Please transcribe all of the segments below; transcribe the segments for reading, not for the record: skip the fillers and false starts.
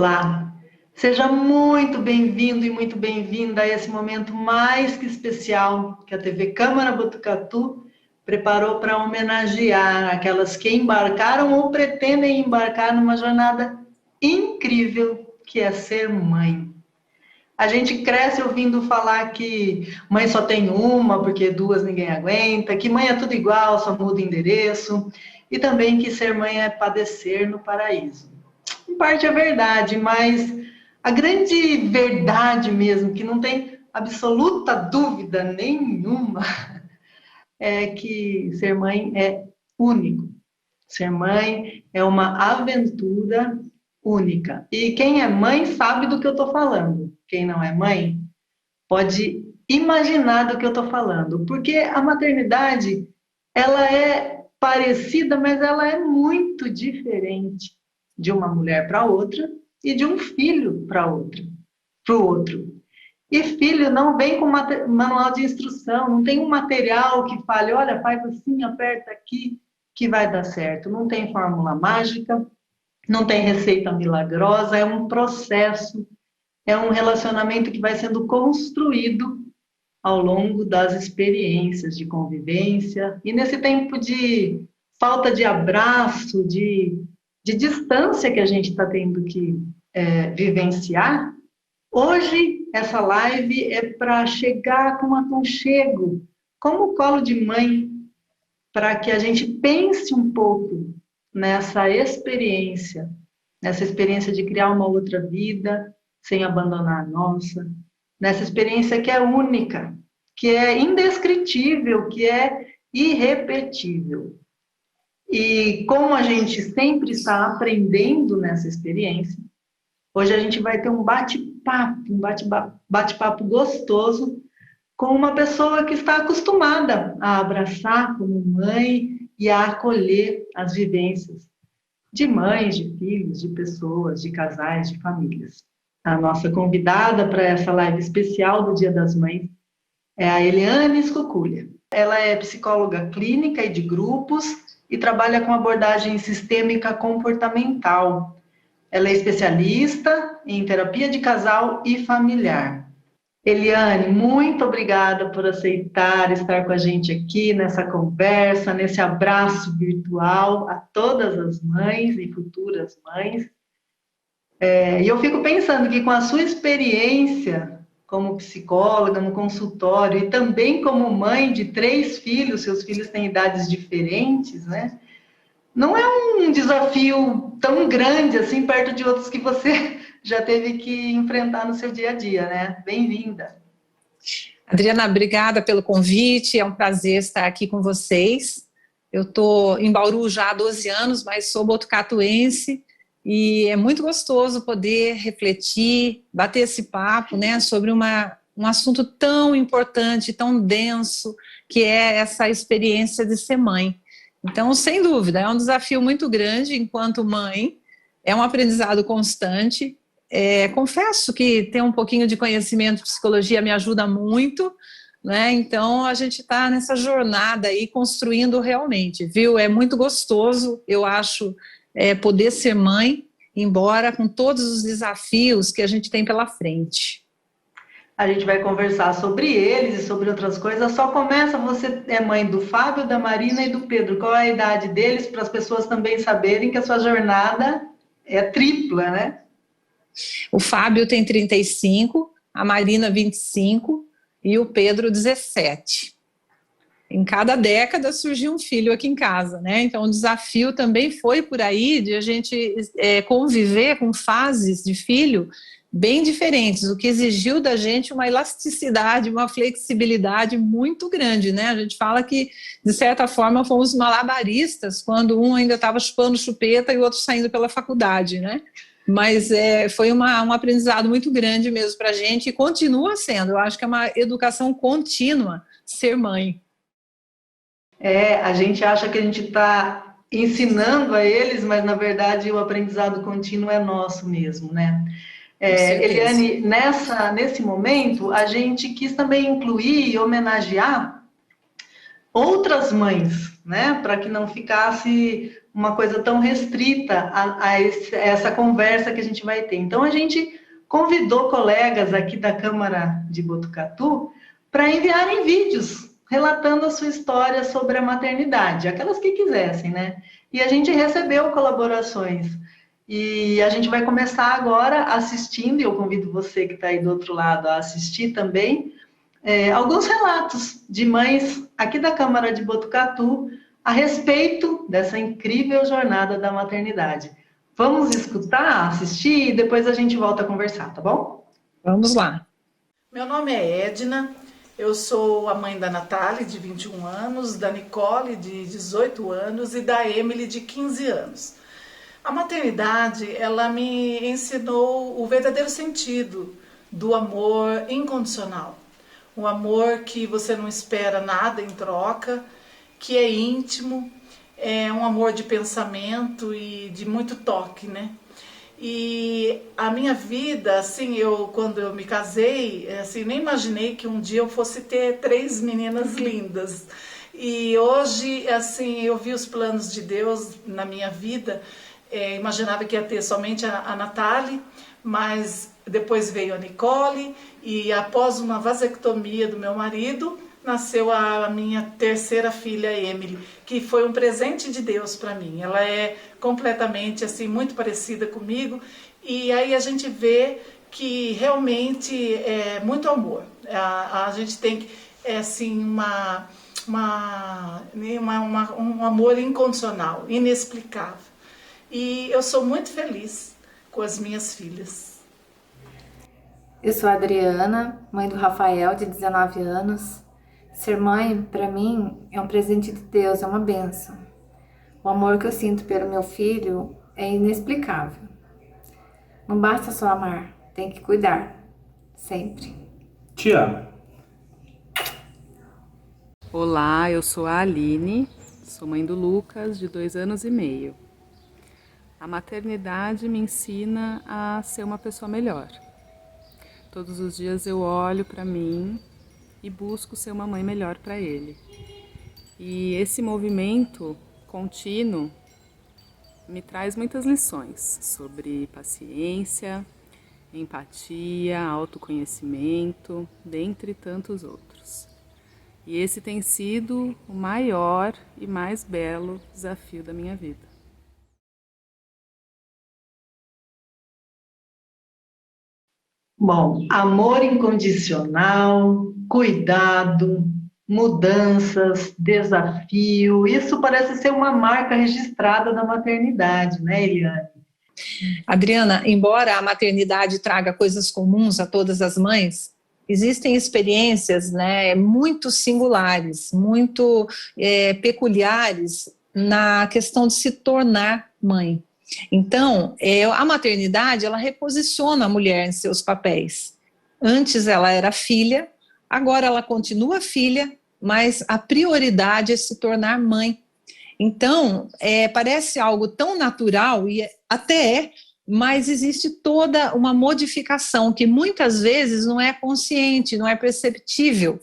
Olá, seja muito bem-vindo e muito bem-vinda a esse momento mais que especial que a TV Câmara Botucatu preparou para homenagear aquelas que embarcaram ou pretendem embarcar numa jornada incrível que é ser mãe. A gente cresce ouvindo falar que mãe só tem uma, porque duas ninguém aguenta, que mãe é tudo igual, só muda o endereço, e também que ser mãe é padecer no paraíso. Em parte é verdade, mas a grande verdade mesmo, que não tem absoluta dúvida nenhuma, é que ser mãe é único. Ser mãe é uma aventura única. E quem é mãe sabe do que eu estou falando. Quem não é mãe pode imaginar do que eu estou falando. Porque a maternidade, ela é parecida, mas ela é muito diferente de uma mulher para outra e de um filho para o outro. E filho não vem com manual de instrução, não tem um material que fale, olha, faz assim, aperta aqui, que vai dar certo. Não tem fórmula mágica, não tem receita milagrosa, é um processo, é um relacionamento que vai sendo construído ao longo das experiências de convivência. E nesse tempo de falta de abraço, de distância que a gente está tendo que vivenciar, hoje essa live é para chegar com aconchego, como colo de mãe, para que a gente pense um pouco nessa experiência de criar uma outra vida sem abandonar a nossa, nessa experiência que é única, que é indescritível, que é irrepetível. E como a gente sempre está aprendendo nessa experiência, hoje a gente vai ter um bate-papo gostoso com uma pessoa que está acostumada a abraçar como mãe e a acolher as vivências de mães, de filhos, de pessoas, de casais, de famílias. A nossa convidada para essa live especial do Dia das Mães é a Eliane Escuculha. Ela é psicóloga clínica e de grupos e trabalha com abordagem sistêmica comportamental. Ela é especialista em terapia de casal e familiar. Eliane, muito obrigada por aceitar estar com a gente aqui nessa conversa, nesse abraço virtual a todas as mães e futuras mães. E eu fico pensando que com a sua experiência como psicóloga no consultório e também como mãe de 3 filhos, seus filhos têm idades diferentes, né? Não é um desafio tão grande assim perto de outros que você já teve que enfrentar no seu dia a dia, né? Bem-vinda. Adriana, obrigada pelo convite, é um prazer estar aqui com vocês. Eu estou em Bauru já há 12 anos, mas sou botucatuense e é muito gostoso poder refletir, bater esse papo, né, sobre um assunto tão importante, tão denso, que é essa experiência de ser mãe. Então, sem dúvida, é um desafio muito grande enquanto mãe, é um aprendizado constante. Confesso que ter um pouquinho de conhecimento de psicologia me ajuda muito, né? Então, a gente está nessa jornada aí construindo realmente, viu? É muito gostoso, eu acho, poder ser mãe, embora com todos os desafios que a gente tem pela frente. A gente vai conversar sobre eles e sobre outras coisas. Só começa, você é mãe do Fábio, da Marina e do Pedro. Qual é a idade deles, para as pessoas também saberem que a sua jornada é tripla, né? O Fábio tem 35, a Marina 25 e o Pedro 17. Em cada década surgiu um filho aqui em casa, né? Então o desafio também foi por aí de a gente conviver com fases de filho bem diferentes, o que exigiu da gente uma elasticidade, uma flexibilidade muito grande, né? A gente fala que, de certa forma, fomos malabaristas quando um ainda estava chupando chupeta e o outro saindo pela faculdade, né? Mas foi um aprendizado muito grande mesmo para a gente e continua sendo. Eu acho que é uma educação contínua ser mãe. A gente acha que a gente está ensinando a eles, mas na verdade o aprendizado contínuo é nosso mesmo, né? Eliane, nesse momento, a gente quis também incluir e homenagear outras mães, né? Para que não ficasse uma coisa tão restrita a essa conversa que a gente vai ter. Então, a gente convidou colegas aqui da Câmara de Botucatu para enviarem vídeos relatando a sua história sobre a maternidade, aquelas que quisessem, né? E a gente recebeu colaborações. E a gente vai começar agora assistindo, e eu convido você que está aí do outro lado a assistir também, alguns relatos de mães aqui da Câmara de Botucatu a respeito dessa incrível jornada da maternidade. Vamos escutar, assistir e depois a gente volta a conversar, tá bom? Vamos lá. Meu nome é Edna, eu sou a mãe da Natália, de 21 anos, da Nicole, de 18 anos e da Emily, de 15 anos. A maternidade, ela me ensinou o verdadeiro sentido do amor incondicional. Um amor que você não espera nada em troca, que é íntimo, é um amor de pensamento e de muito toque, né? E a minha vida, assim, quando eu me casei, assim, nem imaginei que um dia eu fosse ter 3 meninas lindas. E hoje, assim, eu vi os planos de Deus na minha vida, imaginava que ia ter somente a Natália, mas depois veio a Nicole, e após uma vasectomia do meu marido, nasceu a minha terceira filha, Emily, que foi um presente de Deus para mim. Ela é completamente, assim, muito parecida comigo, e aí a gente vê que realmente é muito amor. A gente tem, assim, um amor incondicional, inexplicável. E eu sou muito feliz com as minhas filhas. Eu sou a Adriana, mãe do Rafael, de 19 anos. Ser mãe, para mim, é um presente de Deus, é uma bênção. O amor que eu sinto pelo meu filho é inexplicável. Não basta só amar, tem que cuidar, sempre. Te amo. Olá, eu sou a Aline, sou mãe do Lucas, de 2 anos e meio. A maternidade me ensina a ser uma pessoa melhor. Todos os dias eu olho para mim e busco ser uma mãe melhor para ele. E esse movimento contínuo me traz muitas lições sobre paciência, empatia, autoconhecimento, dentre tantos outros. E esse tem sido o maior e mais belo desafio da minha vida. Bom, amor incondicional, cuidado, mudanças, desafio, isso parece ser uma marca registrada da maternidade, né, Eliane? Adriana, embora a maternidade traga coisas comuns a todas as mães, existem experiências, né, muito singulares, muito peculiares na questão de se tornar mãe. Então, a maternidade, ela reposiciona a mulher em seus papéis. Antes ela era filha, agora ela continua filha, mas a prioridade é se tornar mãe. Então, parece algo tão natural, e até mas existe toda uma modificação que muitas vezes não é consciente, não é perceptível.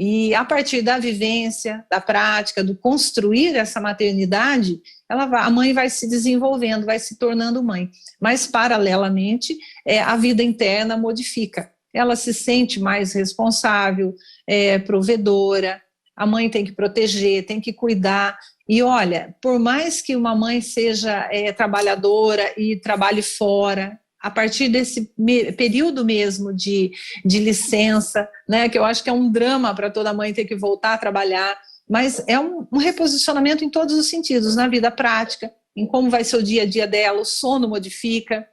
E a partir da vivência, da prática, do construir essa maternidade, a mãe vai se desenvolvendo, vai se tornando mãe. Mas, paralelamente, a vida interna modifica. Ela se sente mais responsável, provedora, a mãe tem que proteger, tem que cuidar. E olha, por mais que uma mãe seja trabalhadora e trabalhe fora, a partir desse período mesmo de licença, né, que eu acho que é um drama para toda mãe ter que voltar a trabalhar, mas é um reposicionamento em todos os sentidos, na vida prática, em como vai ser o dia a dia dela, o sono modifica,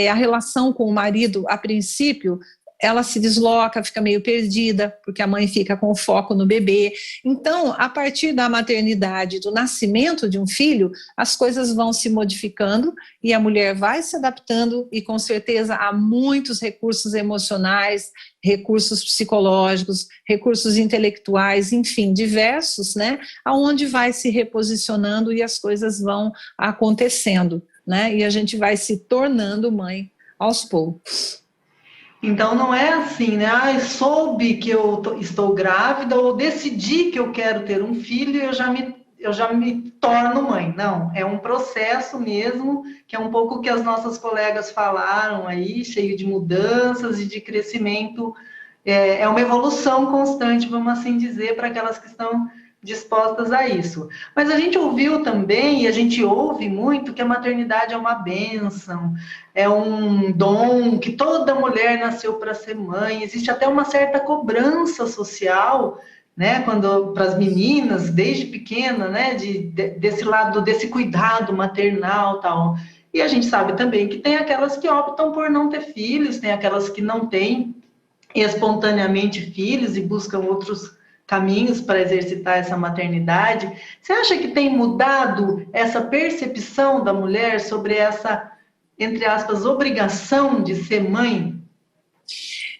a relação com o marido, a princípio, ela se desloca, fica meio perdida, porque a mãe fica com o foco no bebê. Então, a partir da maternidade, do nascimento de um filho, as coisas vão se modificando e a mulher vai se adaptando e, com certeza, há muitos recursos emocionais, recursos psicológicos, recursos intelectuais, enfim, diversos, né, aonde vai se reposicionando e as coisas vão acontecendo, né, e a gente vai se tornando mãe aos poucos. Então não é assim, né? Ah, eu soube que eu estou grávida ou decidi que eu quero ter um filho e eu já me torno mãe. Não, é um processo mesmo, que é um pouco o que as nossas colegas falaram aí, cheio de mudanças e de crescimento. É uma evolução constante, vamos assim dizer, para aquelas que estão dispostas a isso. Mas a gente ouviu também, e a gente ouve muito, que a maternidade é uma bênção, é um dom, que toda mulher nasceu para ser mãe. Existe até uma certa cobrança social, né, para as meninas, desde pequena, né, desse lado, desse cuidado maternal, tal. E a gente sabe também que tem aquelas que optam por não ter filhos, tem aquelas que não têm espontaneamente filhos e buscam outros caminhos para exercitar essa maternidade. Você acha que tem mudado essa percepção da mulher sobre essa, entre aspas, obrigação de ser mãe?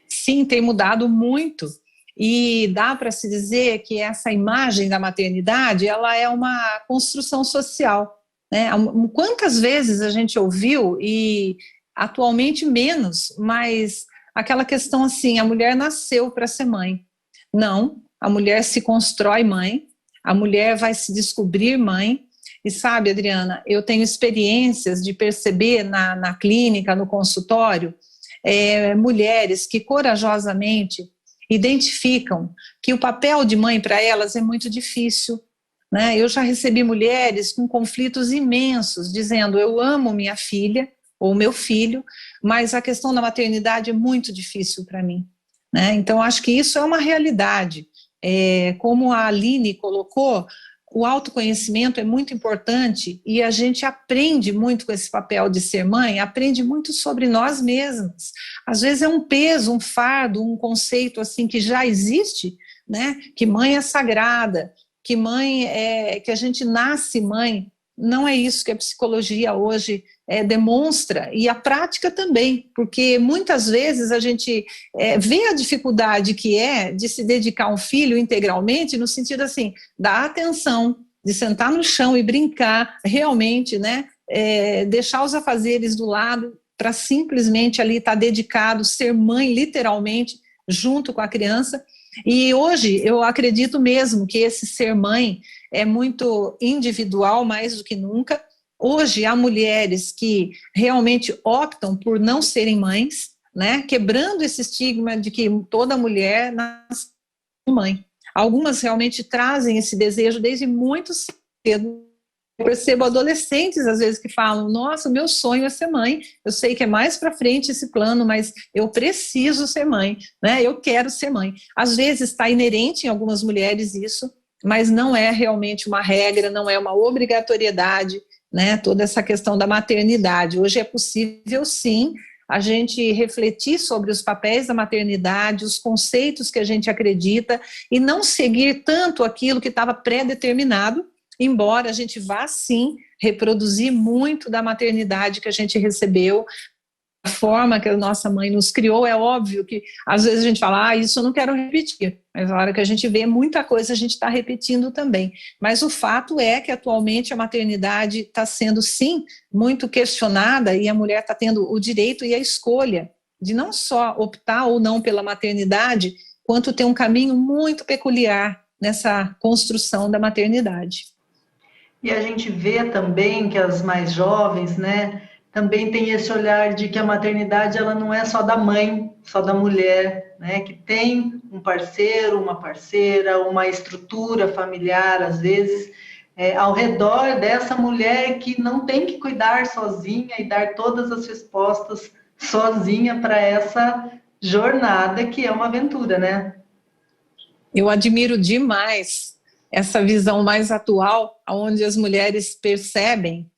Sim, tem mudado muito. E dá para se dizer que essa imagem da maternidade, ela é uma construção social, né? Quantas vezes a gente ouviu, e atualmente menos, mas aquela questão assim, a mulher nasceu para ser mãe. Não, a mulher se constrói mãe, a mulher vai se descobrir mãe. E sabe, Adriana, eu tenho experiências de perceber na clínica, no consultório, mulheres que corajosamente identificam que o papel de mãe para elas é muito difícil, né? Eu já recebi mulheres com conflitos imensos, dizendo: eu amo minha filha ou meu filho, mas a questão da maternidade é muito difícil para mim, né? Então, acho que isso é uma realidade. Como a Aline colocou, o autoconhecimento é muito importante e a gente aprende muito com esse papel de ser mãe, aprende muito sobre nós mesmas. Às vezes é um peso, um fardo, um conceito assim que já existe, né? Que mãe é sagrada, que mãe que a gente nasce mãe. Não é isso que a psicologia hoje demonstra, e a prática também, porque muitas vezes a gente vê a dificuldade que é de se dedicar a um filho integralmente, no sentido assim, dar atenção, de sentar no chão e brincar realmente, né? Deixar os afazeres do lado para simplesmente ali estar dedicado, ser mãe literalmente, junto com a criança. E hoje eu acredito mesmo que esse ser mãe é muito individual, mais do que nunca. Hoje há mulheres que realmente optam por não serem mães, né, quebrando esse estigma de que toda mulher nasce mãe. Algumas realmente trazem esse desejo desde muito cedo. Eu percebo adolescentes, às vezes, que falam: nossa, o meu sonho é ser mãe, eu sei que é mais para frente esse plano, mas eu preciso ser mãe, né? Eu quero ser mãe. Às vezes está inerente em algumas mulheres isso, mas não é realmente uma regra, não é uma obrigatoriedade, né? Toda essa questão da maternidade. Hoje é possível, sim, a gente refletir sobre os papéis da maternidade, os conceitos que a gente acredita, e não seguir tanto aquilo que estava pré-determinado, embora a gente vá, sim, reproduzir muito da maternidade que a gente recebeu, a forma que a nossa mãe nos criou. É óbvio que, às vezes, a gente fala: isso eu não quero repetir, mas na hora que a gente vê muita coisa, a gente está repetindo também. Mas o fato é que, atualmente, a maternidade está sendo, sim, muito questionada, e a mulher está tendo o direito e a escolha de não só optar ou não pela maternidade, quanto ter um caminho muito peculiar nessa construção da maternidade. E a gente vê também que as mais jovens, né, também tem esse olhar de que a maternidade, ela não é só da mãe, só da mulher, né, que tem um parceiro, uma parceira, uma estrutura familiar, às vezes, ao redor dessa mulher que não tem que cuidar sozinha e dar todas as respostas sozinha para essa jornada que é uma aventura, né? Eu admiro demais essa visão mais atual, onde as mulheres percebem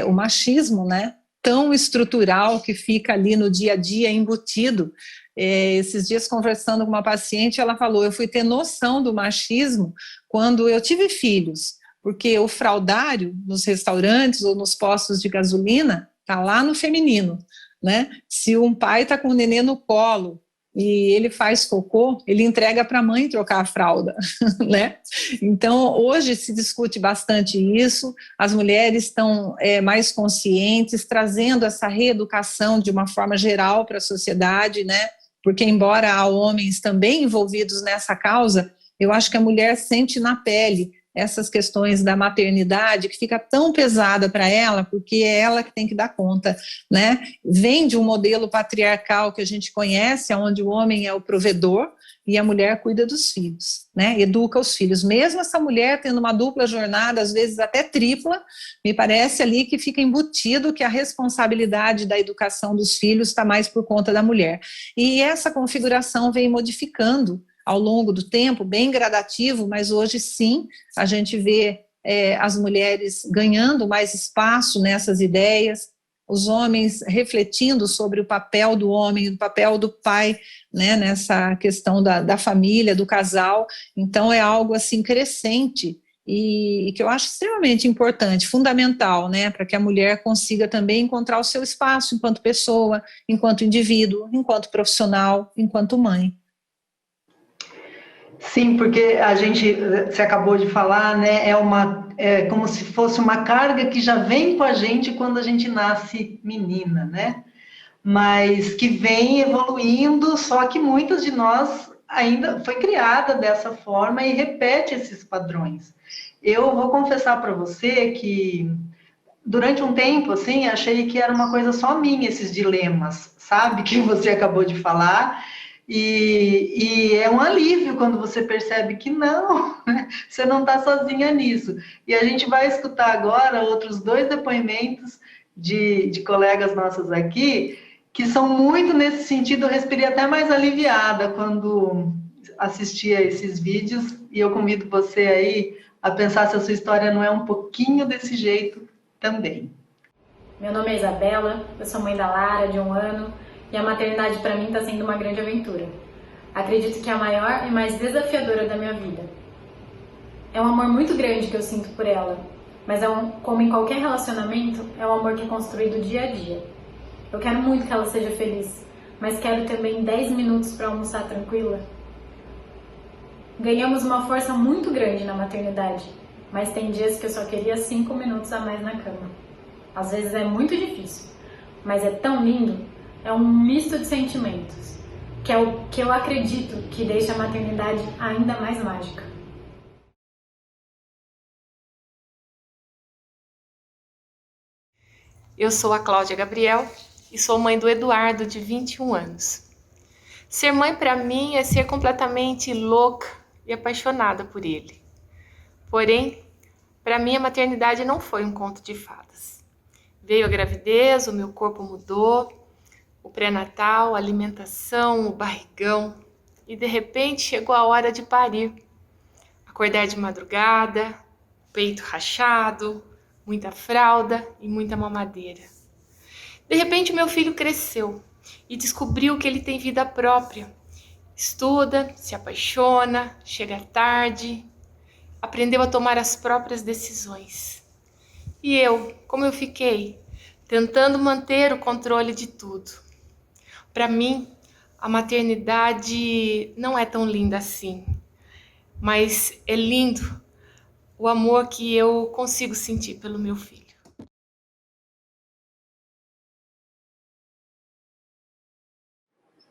o machismo, né, tão estrutural, que fica ali no dia a dia embutido. Esses dias, conversando com uma paciente, ela falou: eu fui ter noção do machismo quando eu tive filhos, porque o fraldário nos restaurantes ou nos postos de gasolina está lá no feminino, né? Se um pai está com o nenê no colo e ele faz cocô, ele entrega para a mãe trocar a fralda, né? Então, hoje se discute bastante isso, as mulheres estão mais conscientes, trazendo essa reeducação de uma forma geral para a sociedade, né? Porque, embora há homens também envolvidos nessa causa, eu acho que a mulher sente na pele essas questões da maternidade, que fica tão pesada para ela, porque é ela que tem que dar conta, né? Vem de um modelo patriarcal que a gente conhece, onde o homem é o provedor e a mulher cuida dos filhos, né? Educa os filhos. Mesmo essa mulher tendo uma dupla jornada, às vezes até tripla, me parece ali que fica embutido que a responsabilidade da educação dos filhos está mais por conta da mulher. E essa configuração vem modificando ao longo do tempo, bem gradativo, mas hoje sim a gente vê as mulheres ganhando mais espaço nessas ideias, os homens refletindo sobre o papel do homem, o papel do pai, né, nessa questão da família, do casal. Então é algo assim crescente e que eu acho extremamente importante, fundamental, né, para que a mulher consiga também encontrar o seu espaço enquanto pessoa, enquanto indivíduo, enquanto profissional, enquanto mãe. Sim, porque a gente, você acabou de falar, né, é como se fosse uma carga que já vem com a gente quando a gente nasce menina, né? Mas que vem evoluindo, só que muitas de nós ainda foi criada dessa forma e repete esses padrões. Eu vou confessar para você que durante um tempo, assim, achei que era uma coisa só minha, esses dilemas, sabe, que você acabou de falar. E é um alívio quando você percebe que não, né? Você não está sozinha nisso. E a gente vai escutar agora outros 2 depoimentos de colegas nossos aqui, que são muito nesse sentido. Eu respirei até mais aliviada quando assisti a esses vídeos, e eu convido você aí a pensar se a sua história não é um pouquinho desse jeito também. Meu nome é Isabela, eu sou mãe da Lara, de 1 ano, e a maternidade para mim está sendo uma grande aventura. Acredito que é a maior e mais desafiadora da minha vida. É um amor muito grande que eu sinto por ela, mas como em qualquer relacionamento, é um amor que é construído dia a dia. Eu quero muito que ela seja feliz, mas quero também 10 minutos para almoçar tranquila. Ganhamos uma força muito grande na maternidade, mas tem dias que eu só queria 5 minutos a mais na cama. Às vezes é muito difícil, mas é tão lindo. É um misto de sentimentos, que é o que eu acredito que deixa a maternidade ainda mais mágica. Eu sou a Cláudia Gabriel e sou mãe do Eduardo, de 21 anos. Ser mãe para mim é ser completamente louca e apaixonada por ele. Porém, para mim a maternidade não foi um conto de fadas. Veio a gravidez, o meu corpo mudou, o pré-natal, a alimentação, o barrigão, e de repente chegou a hora de parir. Acordar de madrugada, peito rachado, muita fralda e muita mamadeira. De repente meu filho cresceu e descobriu que ele tem vida própria. Estuda, se apaixona, chega tarde, aprendeu a tomar as próprias decisões. E eu, como eu fiquei? Tentando manter o controle de tudo. Para mim, a maternidade não é tão linda assim, mas é lindo o amor que eu consigo sentir pelo meu filho.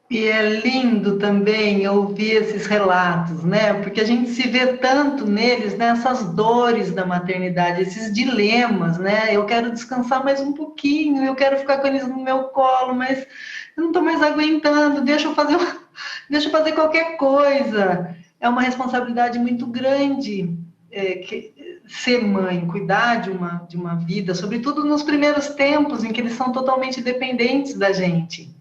E é lindo também ouvir esses relatos, né? Porque a gente se vê tanto neles, nessas dores da maternidade, esses dilemas, né? Eu quero descansar mais um pouquinho, eu quero ficar com eles no meu colo, mas eu não estou mais aguentando, deixa eu fazer qualquer coisa. É uma responsabilidade muito grande ser mãe, cuidar de uma vida, sobretudo nos primeiros tempos em que eles são totalmente dependentes da gente.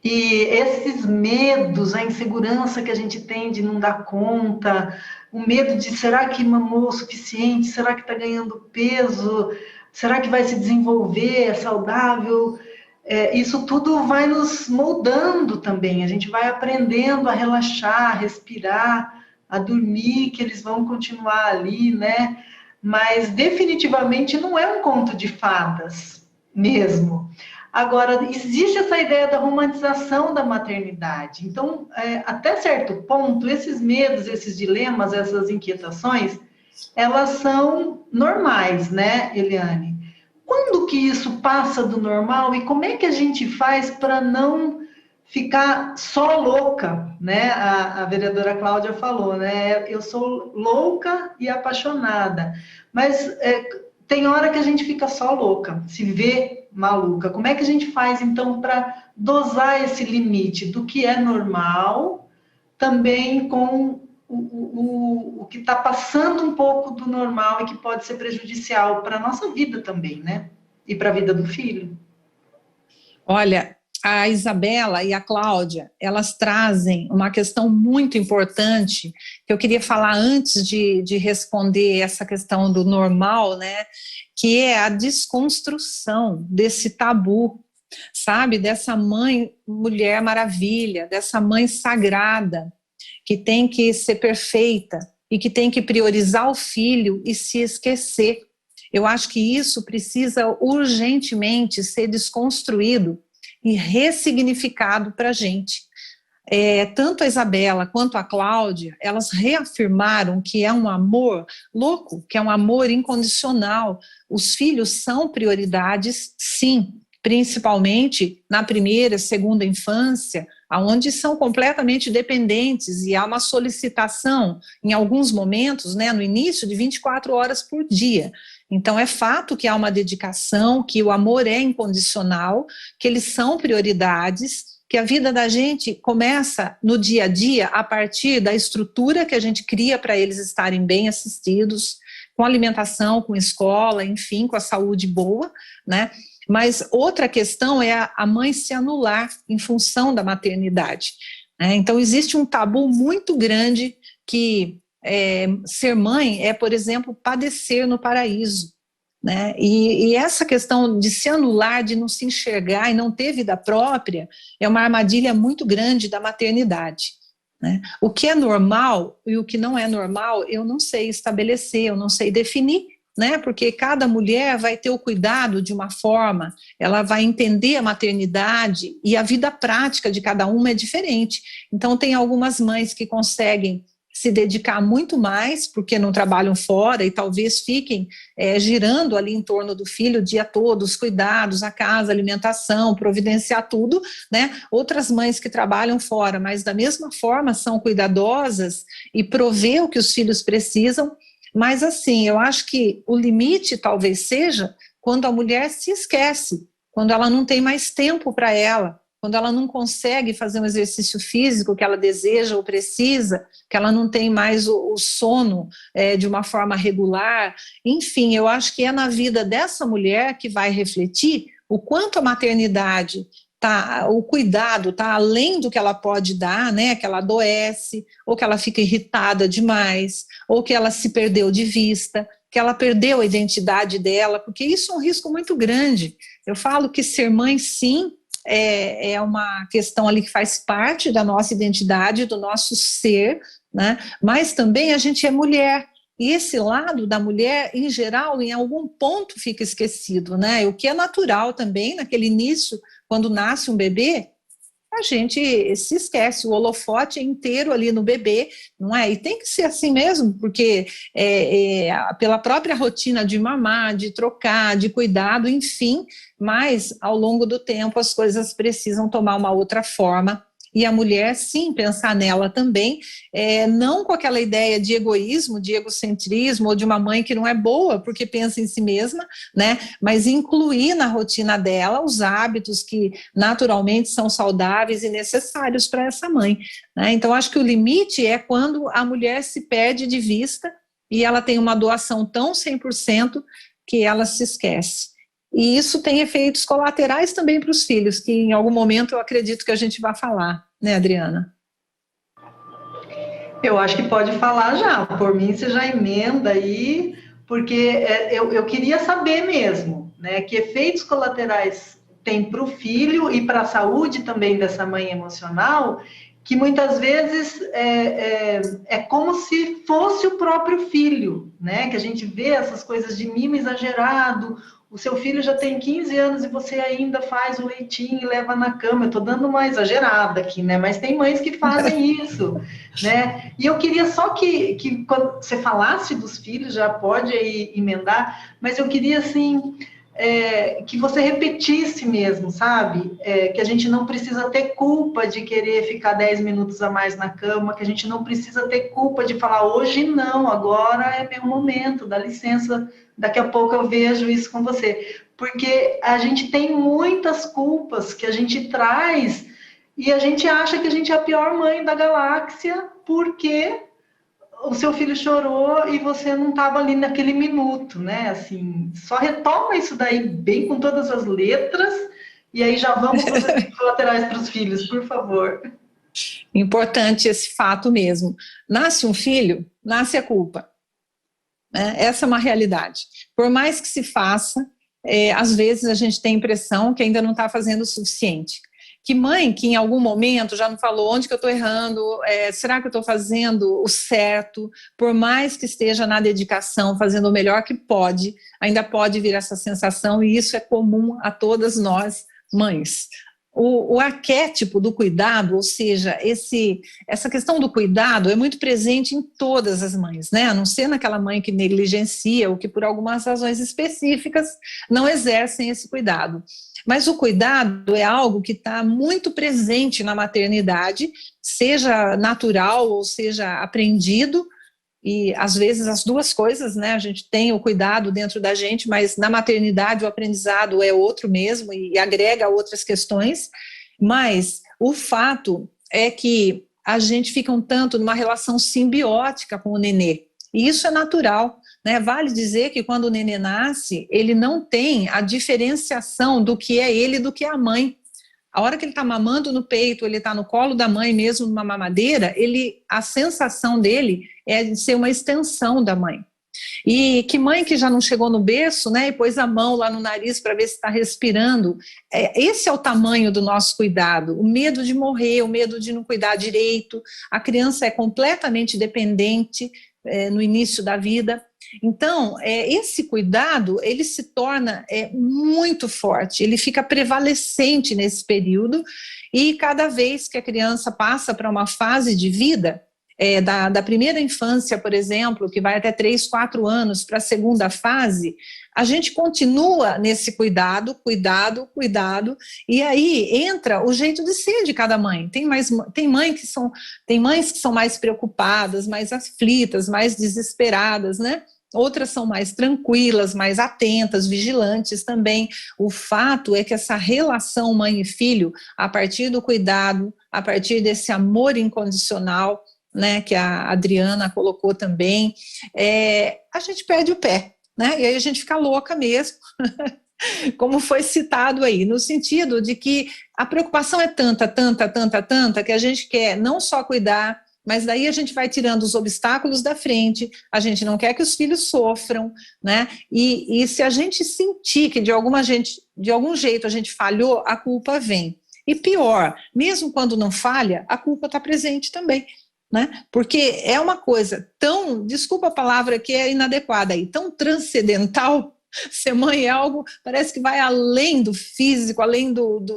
E esses medos, a insegurança que a gente tem de não dar conta, o medo de será que mamou o suficiente, será que está ganhando peso, será que vai se desenvolver, é saudável, isso tudo vai nos moldando também, a gente vai aprendendo a relaxar, a respirar, a dormir, que eles vão continuar ali, né? Mas definitivamente não é um conto de fadas mesmo. Agora, existe essa ideia da romantização da maternidade. Então, até certo ponto, esses medos, esses dilemas, essas inquietações, elas são normais, né, Eliane? Quando que isso passa do normal e como é que a gente faz para não ficar só louca, né? A vereadora Cláudia falou, né? Eu sou louca e apaixonada, mas tem hora que a gente fica só louca, se vê maluca. Como é que a gente faz, então, para dosar esse limite do que é normal, também com o que está passando um pouco do normal e que pode ser prejudicial para a nossa vida também, né? E para a vida do filho? Olha, a Isabela e a Cláudia, elas trazem uma questão muito importante que eu queria falar antes de responder essa questão do normal, né? Que é a desconstrução desse tabu, sabe? Dessa mãe mulher maravilha, dessa mãe sagrada, que tem que ser perfeita e que tem que priorizar o filho e se esquecer. Eu acho que isso precisa urgentemente ser desconstruído e ressignificado para a gente. Tanto a Isabela quanto a Cláudia, elas reafirmaram que é um amor louco, que é um amor incondicional. Os filhos são prioridades, sim, principalmente na primeira, segunda infância, onde são completamente dependentes e há uma solicitação, em alguns momentos, né, no início, de 24 horas por dia. Então, é fato que há uma dedicação, que o amor é incondicional, que eles são prioridades, que a vida da gente começa no dia a dia a partir da estrutura que a gente cria para eles estarem bem assistidos, com alimentação, com escola, enfim, com a saúde boa, né? Mas outra questão é a mãe se anular em função da maternidade, né? Então, existe um tabu muito grande que ser mãe é, por exemplo, padecer no paraíso, né? E essa questão de se anular, de não se enxergar e não ter vida própria, é uma armadilha muito grande da maternidade, né? O que é normal e o que não é normal, eu não sei estabelecer, eu não sei definir, né? Porque cada mulher vai ter o cuidado de uma forma, ela vai entender a maternidade e a vida prática de cada uma é diferente. Então, tem algumas mães que conseguem se dedicar muito mais, porque não trabalham fora e talvez fiquem girando ali em torno do filho o dia todo, os cuidados, a casa, a alimentação, providenciar tudo, né? Outras mães que trabalham fora, mas da mesma forma são cuidadosas e provê o que os filhos precisam, mas assim, eu acho que o limite talvez seja quando a mulher se esquece, quando ela não tem mais tempo para ela, quando ela não consegue fazer um exercício físico que ela deseja ou precisa, que ela não tem mais o sono de uma forma regular. Enfim, eu acho que é na vida dessa mulher que vai refletir o quanto a maternidade, o cuidado está além do que ela pode dar, né? Que ela adoece, ou que ela fica irritada demais, ou que ela se perdeu de vista, que ela perdeu a identidade dela, porque isso é um risco muito grande. Eu falo que ser mãe, sim, é uma questão ali que faz parte da nossa identidade, do nosso ser, né? Mas também a gente é mulher, e esse lado da mulher, em geral, em algum ponto fica esquecido, né? O que é natural também, naquele início, quando nasce um bebê, a gente se esquece, o holofote é inteiro ali no bebê, não é? E tem que ser assim mesmo, porque pela própria rotina de mamar, de trocar, de cuidado, enfim, mas ao longo do tempo as coisas precisam tomar uma outra forma, e a mulher, sim, pensar nela também, não com aquela ideia de egoísmo, de egocentrismo, ou de uma mãe que não é boa porque pensa em si mesma, né? Mas incluir na rotina dela os hábitos que naturalmente são saudáveis e necessários para essa mãe, né? Então, acho que o limite é quando a mulher se perde de vista e ela tem uma doação tão 100% que ela se esquece. E isso tem efeitos colaterais também para os filhos, que em algum momento eu acredito que a gente vai falar, né, Adriana? Eu acho que pode falar já, por mim você já emenda aí, porque eu queria saber mesmo, né, que efeitos colaterais tem para o filho e para a saúde também dessa mãe emocional, que muitas vezes é como se fosse o próprio filho, né, que a gente vê essas coisas de mimo exagerado. O seu filho já tem 15 anos e você ainda faz o leitinho e leva na cama. Eu estou dando uma exagerada aqui, né? Mas tem mães que fazem isso, né? E eu queria só que quando você falasse dos filhos, já pode aí emendar, mas eu queria, assim, que você repetisse mesmo, sabe? Que a gente não precisa ter culpa de querer ficar 10 minutos a mais na cama, que a gente não precisa ter culpa de falar, hoje não, agora é meu momento, dá licença, daqui a pouco eu vejo isso com você. Porque a gente tem muitas culpas que a gente traz e a gente acha que a gente é a pior mãe da galáxia porque o seu filho chorou e você não estava ali naquele minuto, né? Assim, só retoma isso daí bem com todas as letras e aí já vamos para os efeitos colaterais para os filhos, por favor. Importante esse fato mesmo. Nasce um filho, nasce a culpa. Né? Essa é uma realidade. Por mais que se faça, às vezes a gente tem a impressão que ainda não está fazendo o suficiente. Que mãe que em algum momento já não falou onde que eu estou errando, será que eu estou fazendo o certo, por mais que esteja na dedicação, fazendo o melhor que pode, ainda pode vir essa sensação, e isso é comum a todas nós, mães. O arquétipo do cuidado, ou seja, essa questão do cuidado é muito presente em todas as mães, né? A não ser naquela mãe que negligencia ou que por algumas razões específicas não exercem esse cuidado. Mas o cuidado é algo que está muito presente na maternidade, seja natural ou seja aprendido, e às vezes as duas coisas, né? A gente tem o cuidado dentro da gente, mas na maternidade o aprendizado é outro mesmo e agrega outras questões, mas o fato é que a gente fica um tanto numa relação simbiótica com o nenê, e isso é natural, né? Vale dizer que quando o nenê nasce, ele não tem a diferenciação do que é ele e do que é a mãe. A hora que ele está mamando no peito, ele está no colo da mãe mesmo numa mamadeira, a sensação dele é de ser uma extensão da mãe. E que mãe que já não chegou no berço, né, e pôs a mão lá no nariz para ver se está respirando, esse é o tamanho do nosso cuidado, o medo de morrer, o medo de não cuidar direito, a criança é completamente dependente no início da vida. Então, esse cuidado, ele se torna muito forte, ele fica prevalecente nesse período, e cada vez que a criança passa para uma fase de vida, da primeira infância, por exemplo, que vai até 3, 4 anos, para a segunda fase, a gente continua nesse cuidado, e aí entra o jeito de ser de cada mãe. Tem mães que são mais preocupadas, mais aflitas, mais desesperadas, né? Outras são mais tranquilas, mais atentas, vigilantes também. O fato é que essa relação mãe e filho, a partir do cuidado, a partir desse amor incondicional, né, que a Adriana colocou também, a gente perde o pé, né? E aí a gente fica louca mesmo, como foi citado aí, no sentido de que a preocupação é tanta, que a gente quer não só cuidar, mas daí a gente vai tirando os obstáculos da frente, a gente não quer que os filhos sofram, né? E se a gente sentir que de algum jeito a gente falhou, a culpa vem. E pior, mesmo quando não falha, a culpa está presente também, né? Porque é uma coisa tão, desculpa a palavra que é inadequada aí, tão transcendental. Ser mãe é algo, parece que vai além do físico, além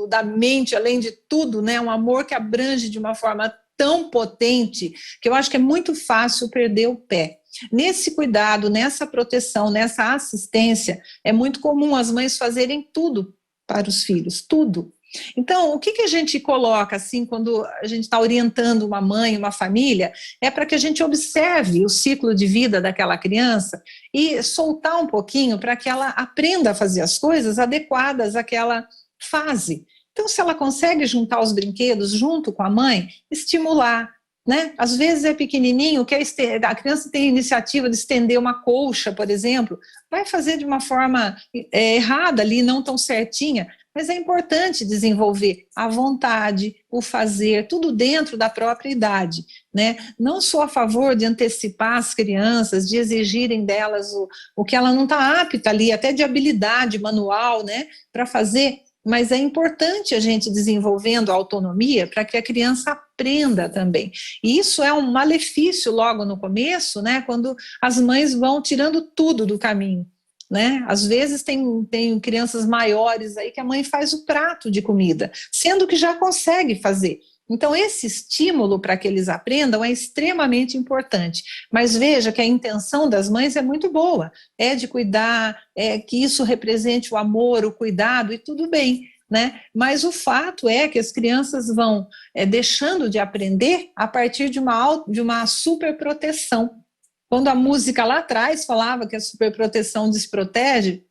da mente, além de tudo, né? Um amor que abrange de uma forma tão potente, que eu acho que é muito fácil perder o pé. Nesse cuidado, nessa proteção, nessa assistência, é muito comum as mães fazerem tudo para os filhos, tudo. Então, o que a gente coloca, assim, quando a gente está orientando uma mãe, uma família, é para que a gente observe o ciclo de vida daquela criança e soltar um pouquinho para que ela aprenda a fazer as coisas adequadas àquela fase. Então, se ela consegue juntar os brinquedos junto com a mãe, estimular, né? Às vezes é pequenininho, a criança tem a iniciativa de estender uma colcha, por exemplo, vai fazer de uma forma errada ali, não tão certinha, mas é importante desenvolver a vontade, o fazer, tudo dentro da própria idade, né? Não sou a favor de antecipar as crianças, de exigirem delas o que ela não está apta ali, até de habilidade manual, né, para fazer, mas é importante a gente desenvolvendo a autonomia para que a criança aprenda também. E isso é um malefício logo no começo, né, quando as mães vão tirando tudo do caminho, né? Às vezes tem crianças maiores aí que a mãe faz o prato de comida, sendo que já consegue fazer, Então, esse estímulo para que eles aprendam é extremamente importante. Mas veja que a intenção das mães é muito boa, é de cuidar, é que isso represente o amor, o cuidado, e tudo bem, né? Mas o fato é que as crianças vão deixando de aprender a partir de uma superproteção. Quando a música lá atrás falava que a superproteção desprotege,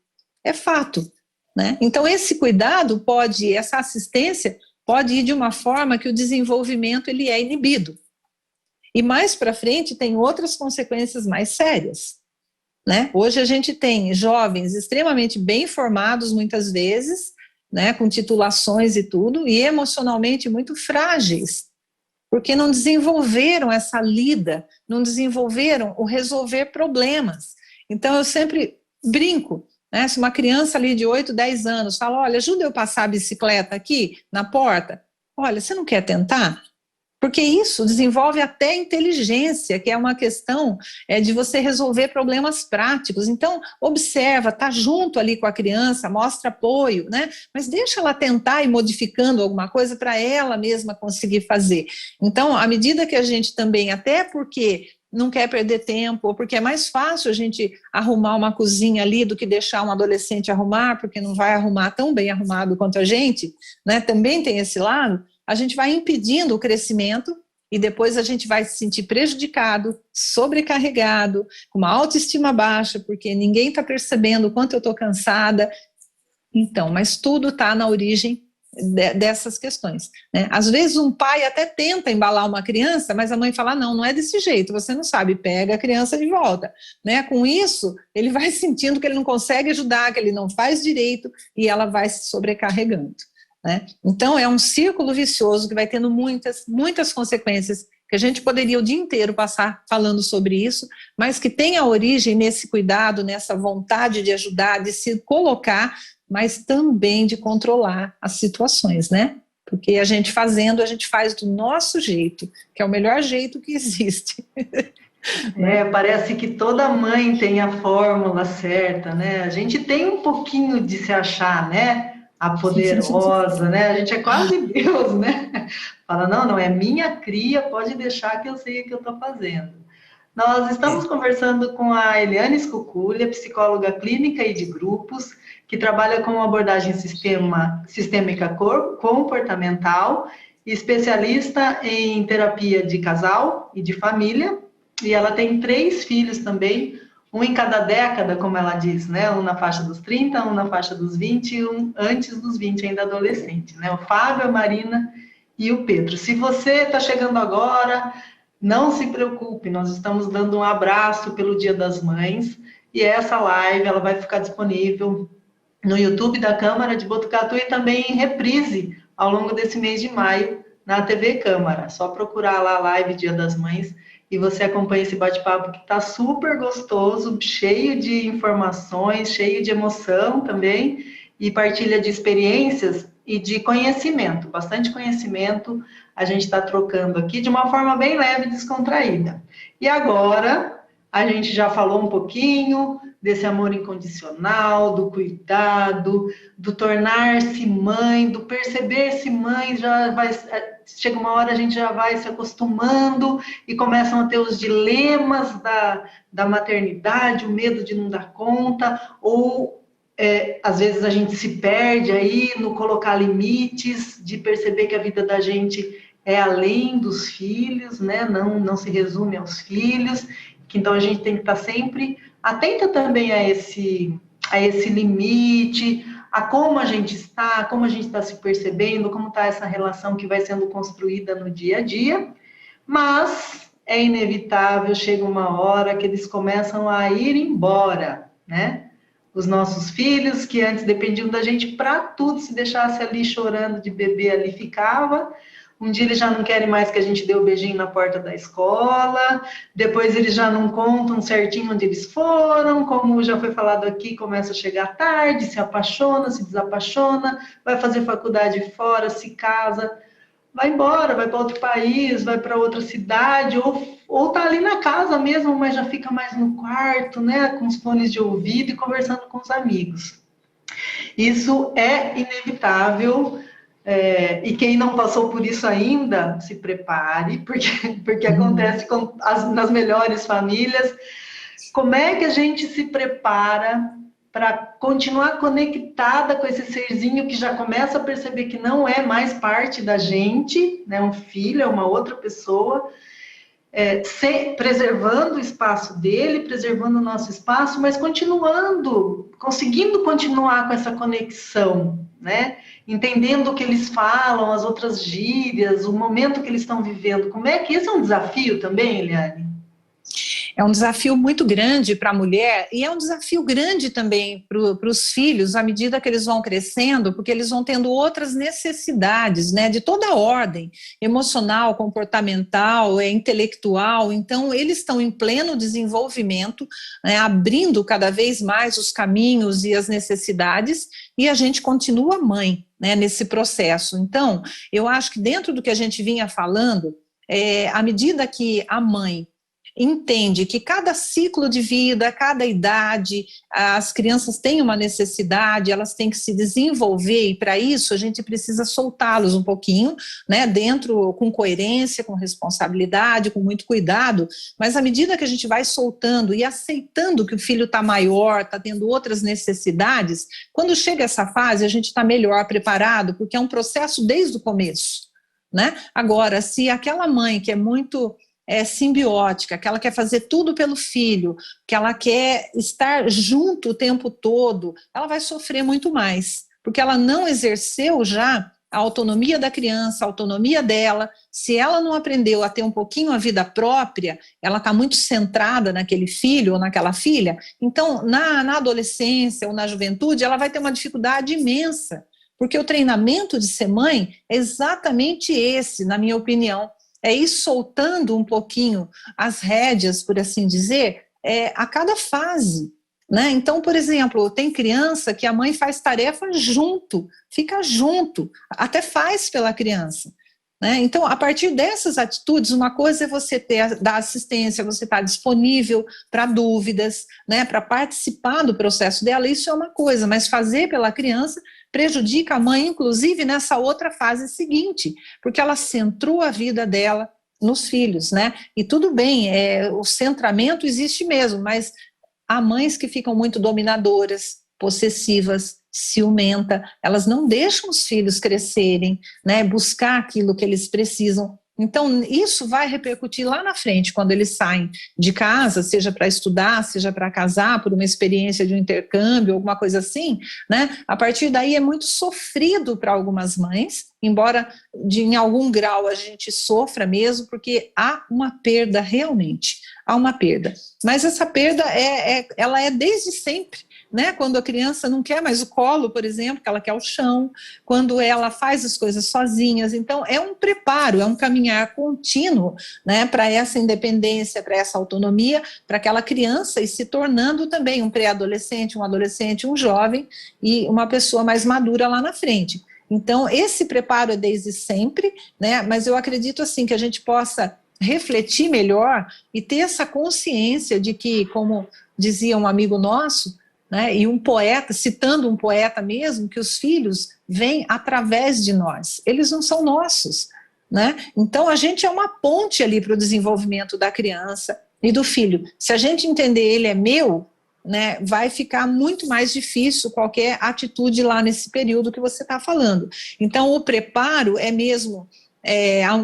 é fato, né? Então, esse cuidado essa assistência pode ir de uma forma que o desenvolvimento ele é inibido. E mais para frente tem outras consequências mais sérias, né? Hoje a gente tem jovens extremamente bem formados, muitas vezes, né, com titulações e tudo, e emocionalmente muito frágeis, porque não desenvolveram essa lida, não desenvolveram o resolver problemas. Então eu sempre brinco, né, se uma criança ali de 8, 10 anos fala, olha, ajuda eu passar a bicicleta aqui na porta, olha, você não quer tentar? Porque isso desenvolve até inteligência, que é uma questão de você resolver problemas práticos. Então, observa, está junto ali com a criança, mostra apoio, né? Mas deixa ela tentar ir modificando alguma coisa para ela mesma conseguir fazer. Então, à medida que a gente também, até porque não quer perder tempo, ou porque é mais fácil a gente arrumar uma cozinha ali do que deixar um adolescente arrumar, porque não vai arrumar tão bem arrumado quanto a gente, né? Também tem esse lado. A gente vai impedindo o crescimento e depois a gente vai se sentir prejudicado, sobrecarregado, com uma autoestima baixa, porque ninguém está percebendo o quanto eu estou cansada. Então, mas tudo está na origem dessas questões, né? Às vezes um pai até tenta embalar uma criança, mas a mãe fala, não é desse jeito, você não sabe, pega a criança de volta, né? Com isso, ele vai sentindo que ele não consegue ajudar, que ele não faz direito, e ela vai se sobrecarregando. Né? Então é um círculo vicioso que vai tendo muitas consequências, que a gente poderia o dia inteiro passar falando sobre isso, mas que tem a origem nesse cuidado, nessa vontade de ajudar, de se colocar, mas também de controlar as situações, né? Porque a gente faz do nosso jeito, que é o melhor jeito que existe. Parece que toda mãe tem a fórmula certa, né? A gente tem um pouquinho de se achar, né? A poderosa, né? A gente é quase Deus, né? Fala, não é minha cria, pode deixar que eu sei o que eu estou fazendo. Nós estamos conversando com a Eliane Scuculli, psicóloga clínica e de grupos, que trabalha com abordagem sistêmica comportamental, especialista em terapia de casal e de família, e ela tem 3 filhos também, um em cada década, como ela diz, né? Um na faixa dos 30, um na faixa dos 20 e um antes dos 20, ainda adolescente, né? O Fábio, a Marina e o Pedro. Se você está chegando agora, não se preocupe, nós estamos dando um abraço pelo Dia das Mães, e essa live ela vai ficar disponível no YouTube da Câmara de Botucatu e também em reprise ao longo desse mês de maio na TV Câmara. Só procurar lá a live Dia das Mães e você acompanha esse bate-papo que está super gostoso, cheio de informações, cheio de emoção também, e partilha de experiências e de conhecimento, bastante conhecimento a gente está trocando aqui de uma forma bem leve e descontraída. E agora, a gente já falou um pouquinho desse amor incondicional, do cuidado, do tornar-se mãe, do perceber-se mãe, chega uma hora a gente já vai se acostumando e começam a ter os dilemas da maternidade, o medo de não dar conta, ou às vezes a gente se perde aí no colocar limites, de perceber que a vida da gente é além dos filhos, né? Não se resume aos filhos, que então a gente tem que estar sempre atenta também a esse limite, a como a gente está se percebendo, como está essa relação que vai sendo construída no dia a dia, mas é inevitável, chega uma hora que eles começam a ir embora, né? Os nossos filhos, que antes dependiam da gente para tudo, se deixasse ali chorando de bebê, ali ficava. Um dia eles já não querem mais que a gente dê o beijinho na porta da escola, depois eles já não contam certinho onde eles foram, como já foi falado aqui, começa a chegar tarde, se apaixona, se desapaixona, vai fazer faculdade fora, se casa, vai embora, vai para outro país, vai para outra cidade, ou tá ali na casa mesmo, mas já fica mais no quarto, né, com os fones de ouvido e conversando com os amigos. Isso é inevitável. E quem não passou por isso ainda, se prepare, porque acontece nas melhores famílias. Como é que a gente se prepara para continuar conectada com esse serzinho que já começa a perceber que não é mais parte da gente, né? Um filho, é uma outra pessoa, preservando o espaço dele, preservando o nosso espaço, mas conseguindo continuar com essa conexão, né? Entendendo o que eles falam, as outras gírias, o momento que eles estão vivendo. Como é que esse é um desafio também, Eliane? É um desafio muito grande para a mulher e é um desafio grande também para os filhos à medida que eles vão crescendo, porque eles vão tendo outras necessidades, né, de toda a ordem, emocional, comportamental, intelectual. Então, eles estão em pleno desenvolvimento, né, abrindo cada vez mais os caminhos e as necessidades, e a gente continua mãe, né, nesse processo. Então, eu acho que dentro do que a gente vinha falando, à medida que a mãe entende que cada ciclo de vida, cada idade, as crianças têm uma necessidade, elas têm que se desenvolver, e para isso a gente precisa soltá-los um pouquinho, né, dentro, com coerência, com responsabilidade, com muito cuidado, mas à medida que a gente vai soltando e aceitando que o filho está maior, está tendo outras necessidades, quando chega essa fase a gente está melhor preparado, porque é um processo desde o começo, né? Agora, se aquela mãe que é muito simbiótica, que ela quer fazer tudo pelo filho, que ela quer estar junto o tempo todo, ela vai sofrer muito mais, porque ela não exerceu já a autonomia da criança, a autonomia dela. Se ela não aprendeu a ter um pouquinho a vida própria, ela está muito centrada naquele filho ou naquela filha, então na adolescência ou na juventude ela vai ter uma dificuldade imensa, porque o treinamento de ser mãe é exatamente esse, na minha opinião, é ir soltando um pouquinho as rédeas, por assim dizer, a cada fase, né? Então, por exemplo, tem criança que a mãe faz tarefa junto, fica junto, até faz pela criança, né? Então, a partir dessas atitudes, uma coisa é você dar assistência, você estar disponível para dúvidas, né, para participar do processo dela, isso é uma coisa, mas fazer pela criança prejudica a mãe, inclusive nessa outra fase seguinte, porque ela centrou a vida dela nos filhos, né? E tudo bem, o centramento existe mesmo, mas há mães que ficam muito dominadoras, possessivas, ciumenta, elas não deixam os filhos crescerem, né? Buscar aquilo que eles precisam. Então, isso vai repercutir lá na frente, quando eles saem de casa, seja para estudar, seja para casar, por uma experiência de um intercâmbio, alguma coisa assim, né? A partir daí é muito sofrido para algumas mães, embora em algum grau a gente sofra mesmo, porque há uma perda realmente, há uma perda. Mas essa perda, ela é desde sempre, né? Quando a criança não quer mais o colo, por exemplo, que ela quer o chão, quando ela faz as coisas sozinhas. Então, é um preparo, é um caminhar contínuo, né, para essa independência, para essa autonomia, para aquela criança e se tornando também um pré-adolescente, um jovem e uma pessoa mais madura lá na frente. Então, esse preparo é desde sempre, né, mas eu acredito assim que a gente possa refletir melhor e ter essa consciência de que, como dizia um amigo nosso, né, e um poeta, citando um poeta mesmo, que os filhos vêm através de nós, eles não são nossos, né? Então a gente é uma ponte ali para o desenvolvimento da criança e do filho. Se a gente entender ele é meu, né, vai ficar muito mais difícil qualquer atitude lá nesse período que você está falando. Então o preparo é mesmo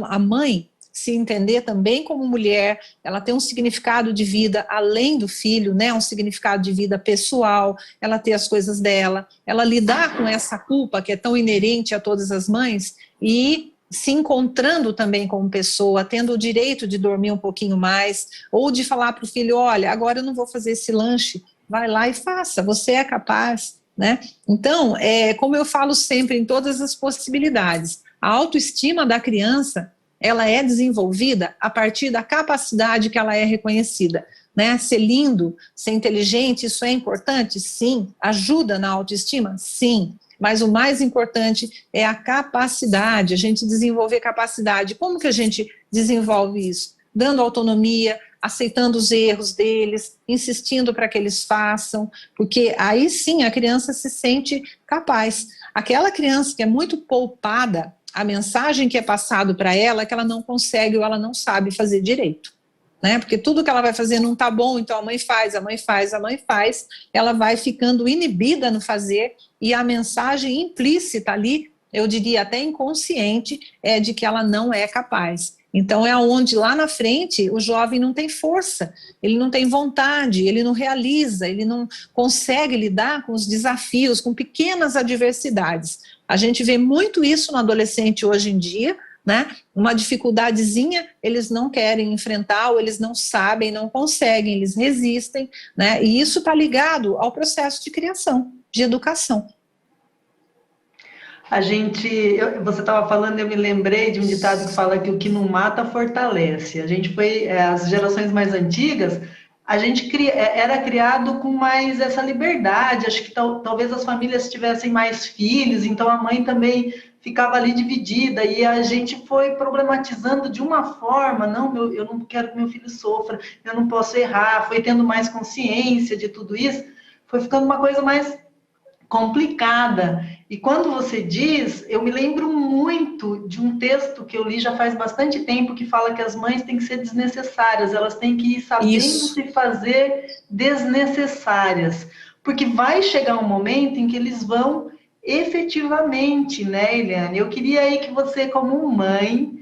a mãe se entender também como mulher, ela tem um significado de vida além do filho, né, um significado de vida pessoal, ela ter as coisas dela, ela lidar com essa culpa que é tão inerente a todas as mães e se encontrando também como pessoa, tendo o direito de dormir um pouquinho mais, ou de falar para o filho, olha, agora eu não vou fazer esse lanche, vai lá e faça, você é capaz, né? Então, como eu falo sempre em todas as possibilidades, a autoestima da criança, ela é desenvolvida a partir da capacidade que ela é reconhecida, né? Ser lindo, ser inteligente, isso é importante? Sim. Ajuda na autoestima? Sim. Mas o mais importante é a capacidade, a gente desenvolver capacidade. Como que a gente desenvolve isso? Dando autonomia, aceitando os erros deles, insistindo para que eles façam, porque aí sim a criança se sente capaz. Aquela criança que é muito poupada, a mensagem que é passado para ela é que ela não consegue ou ela não sabe fazer direito. Né? Porque tudo que ela vai fazer não está bom, então a mãe faz, ela vai ficando inibida no fazer, e a mensagem implícita ali, eu diria até inconsciente, é de que ela não é capaz. Então é onde lá na frente o jovem não tem força, ele não tem vontade, ele não realiza, ele não consegue lidar com os desafios, com pequenas adversidades. A gente vê muito isso no adolescente hoje em dia, né? Uma dificuldadezinha eles não querem enfrentar, ou eles não sabem, não conseguem, eles resistem, né? E isso está ligado ao processo de criação, de educação. Você estava falando, eu me lembrei de um ditado que fala que o que não mata fortalece. A gente foi, as gerações mais antigas, a gente era criado com mais essa liberdade, acho que talvez as famílias tivessem mais filhos, então a mãe também ficava ali dividida, e a gente foi problematizando de uma forma, eu não quero que meu filho sofra, eu não posso errar, foi tendo mais consciência de tudo isso, foi ficando uma coisa mais complicada. E quando você diz, eu me lembro muito de um texto que eu li já faz bastante tempo, que fala que as mães têm que ser desnecessárias, elas têm que ir sabendo se fazer desnecessárias, porque vai chegar um momento em que eles vão efetivamente, né, Eliane? Eu queria aí que você, como mãe,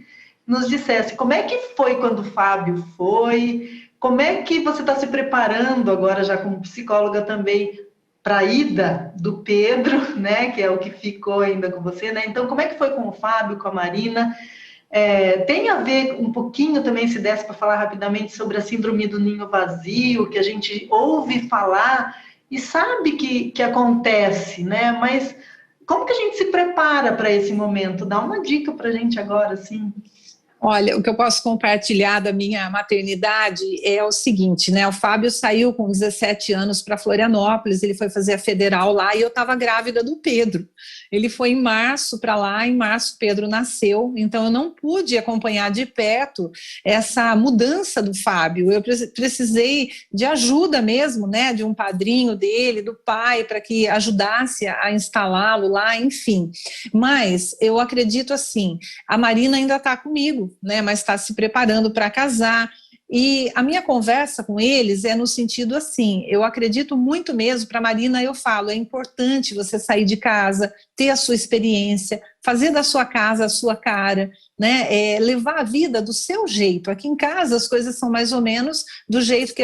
nos dissesse como é que foi quando o Fábio foi, como é que você está se preparando agora, já como psicóloga também, para a ida do Pedro, né, que é o que ficou ainda com você, né? Então, como é que foi com o Fábio, com a Marina? Tem a ver um pouquinho também, se desse para falar rapidamente, sobre a síndrome do ninho vazio, que a gente ouve falar e sabe que acontece, né? Mas como que a gente se prepara para esse momento? Dá uma dica para a gente agora, assim. Olha, o que eu posso compartilhar da minha maternidade é o seguinte, né? O Fábio saiu com 17 anos para Florianópolis, ele foi fazer a federal lá e eu estava grávida do Pedro. Ele foi em março para lá, em março Pedro nasceu, então eu não pude acompanhar de perto essa mudança do Fábio. Eu precisei de ajuda mesmo, né? De um padrinho dele, do pai, para que ajudasse a instalá-lo lá, enfim. Mas eu acredito assim, a Marina ainda está comigo, né, mas está se preparando para casar, e a minha conversa com eles é no sentido assim, eu acredito muito mesmo, para a Marina eu falo, é importante você sair de casa, ter a sua experiência, fazer da sua casa a sua cara, né, levar a vida do seu jeito. Aqui em casa as coisas são mais ou menos do jeito que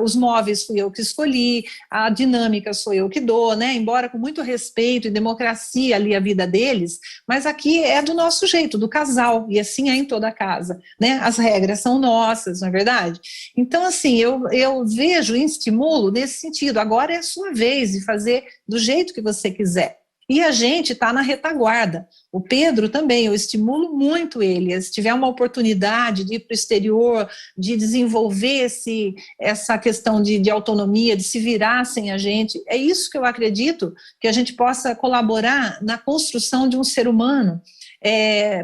os móveis fui eu que escolhi, a dinâmica sou eu que dou, né, embora com muito respeito e democracia ali a vida deles, mas aqui é do nosso jeito, do casal, e assim é em toda a casa, né, as regras são nossas, não é verdade? Então assim, eu vejo e estimulo nesse sentido, agora é a sua vez de fazer do jeito que você quiser. E a gente está na retaguarda. O Pedro também, eu estimulo muito ele. Se tiver uma oportunidade de ir para o exterior, de desenvolver essa questão de autonomia, de se virar sem a gente, é isso que eu acredito, que a gente possa colaborar na construção de um ser humano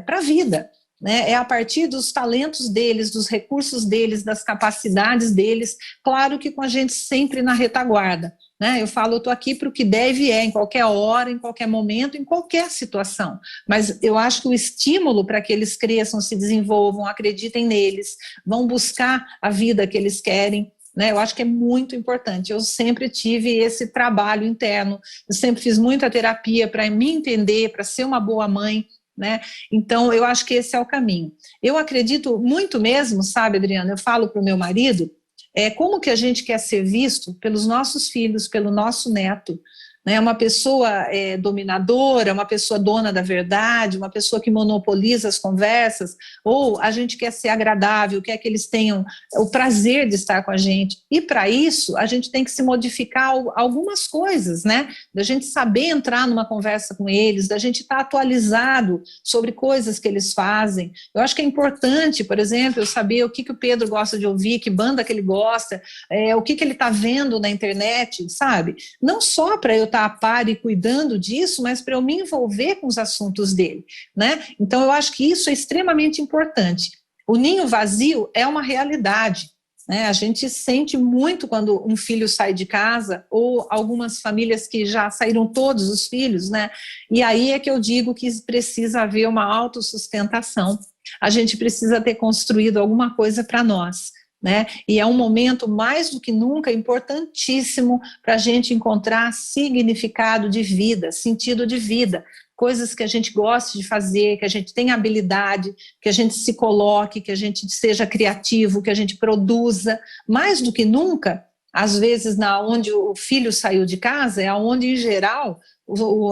para a vida. Né? É a partir dos talentos deles, dos recursos deles, das capacidades deles, claro que com a gente sempre na retaguarda. Né? Eu falo, eu estou aqui para o que deve em qualquer hora, em qualquer momento, em qualquer situação. Mas eu acho que o estímulo para que eles cresçam, se desenvolvam, acreditem neles, vão buscar a vida que eles querem, né? Eu acho que é muito importante. Eu sempre tive esse trabalho interno, eu sempre fiz muita terapia para me entender, para ser uma boa mãe, né? Então eu acho que esse é o caminho. Eu acredito muito mesmo, sabe, Adriana, eu falo para o meu marido, como que a gente quer ser visto pelos nossos filhos, pelo nosso neto, né? Uma pessoa dominadora, uma pessoa dona da verdade, uma pessoa que monopoliza as conversas, ou a gente quer ser agradável, quer que eles tenham o prazer de estar com a gente, e para isso a gente tem que se modificar algumas coisas, né? Da gente saber entrar numa conversa com eles, da gente estar atualizado sobre coisas que eles fazem. Eu acho que é importante, por exemplo, eu saber o que o Pedro gosta de ouvir, que banda que ele gosta, o que ele está vendo na internet, sabe? Não só para eu estar a par e cuidando disso, mas para eu me envolver com os assuntos dele, né? Então eu acho que isso é extremamente importante. O ninho vazio é uma realidade, né? A gente sente muito quando um filho sai de casa, ou algumas famílias que já saíram todos os filhos, né? E aí é que eu digo que precisa haver uma autossustentação. A gente precisa ter construído alguma coisa para nós, né? E é um momento mais do que nunca importantíssimo para a gente encontrar significado de vida, sentido de vida, coisas que a gente goste de fazer, que a gente tenha habilidade, que a gente se coloque, que a gente seja criativo, que a gente produza. Mais do que nunca, às vezes, onde o filho saiu de casa, é onde, em geral,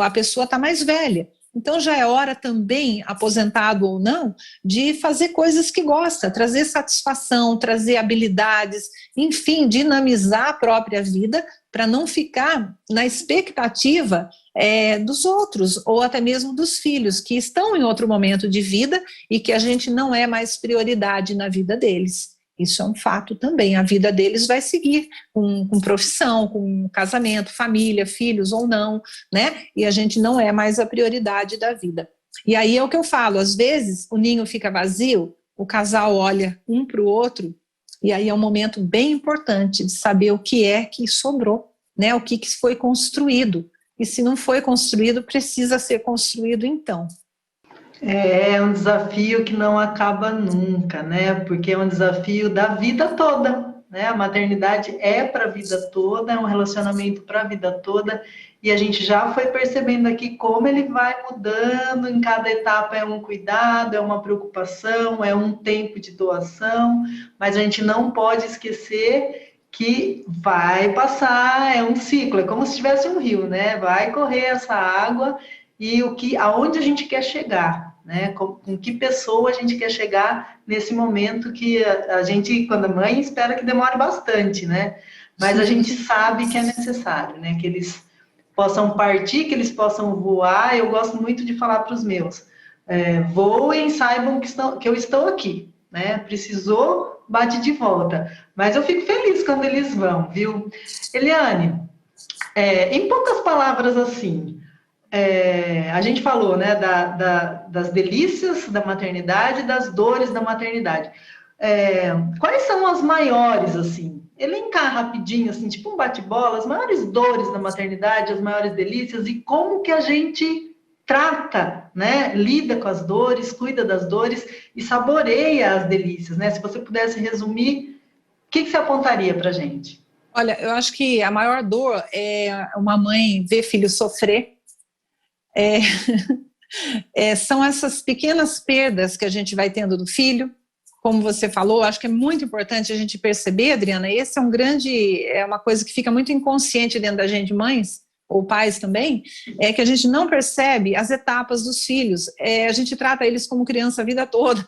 a pessoa está mais velha. Então já é hora também, aposentado ou não, de fazer coisas que gosta, trazer satisfação, trazer habilidades, enfim, dinamizar a própria vida para não ficar na expectativa dos outros, ou até mesmo dos filhos, que estão em outro momento de vida e que a gente não é mais prioridade na vida deles. Isso é um fato também, a vida deles vai seguir com profissão, com casamento, família, filhos ou não, né? E a gente não é mais a prioridade da vida. E aí é o que eu falo, às vezes o ninho fica vazio, o casal olha um para o outro, e aí é um momento bem importante de saber o que é que sobrou, né? O que foi construído. E se não foi construído, precisa ser construído então. É um desafio que não acaba nunca, né? Porque é um desafio da vida toda, né? A maternidade é para a vida toda, é um relacionamento para a vida toda, e a gente já foi percebendo aqui como ele vai mudando, em cada etapa é um cuidado, é uma preocupação, é um tempo de doação, mas a gente não pode esquecer que vai passar, é um ciclo, é como se tivesse um rio, né? Vai correr essa água e aonde a gente quer chegar, né? Com que pessoa a gente quer chegar nesse momento que a gente, quando é mãe, espera que demore bastante, né? Mas a gente sabe que é necessário, né? Que eles possam partir, que eles possam voar. Eu gosto muito de falar para os meus, voem, saibam que eu estou aqui, né? Precisou, bate de volta. Mas eu fico feliz quando eles vão, viu? Eliane, em poucas palavras assim, a gente falou, né, das delícias da maternidade, das dores da maternidade. Quais são as maiores, assim? Elencar rapidinho, assim, tipo um bate-bola, as maiores dores da maternidade, as maiores delícias, e como que a gente trata, né, lida com as dores, cuida das dores e saboreia as delícias, né? Se você pudesse resumir, o que você apontaria para a gente? Olha, eu acho que a maior dor é uma mãe ver filho sofrer. São essas pequenas perdas que a gente vai tendo do filho, como você falou. Acho que é muito importante a gente perceber, Adriana, esse é uma coisa que fica muito inconsciente dentro da gente, mães, ou pais também, é que a gente não percebe as etapas dos filhos, a gente trata eles como criança a vida toda,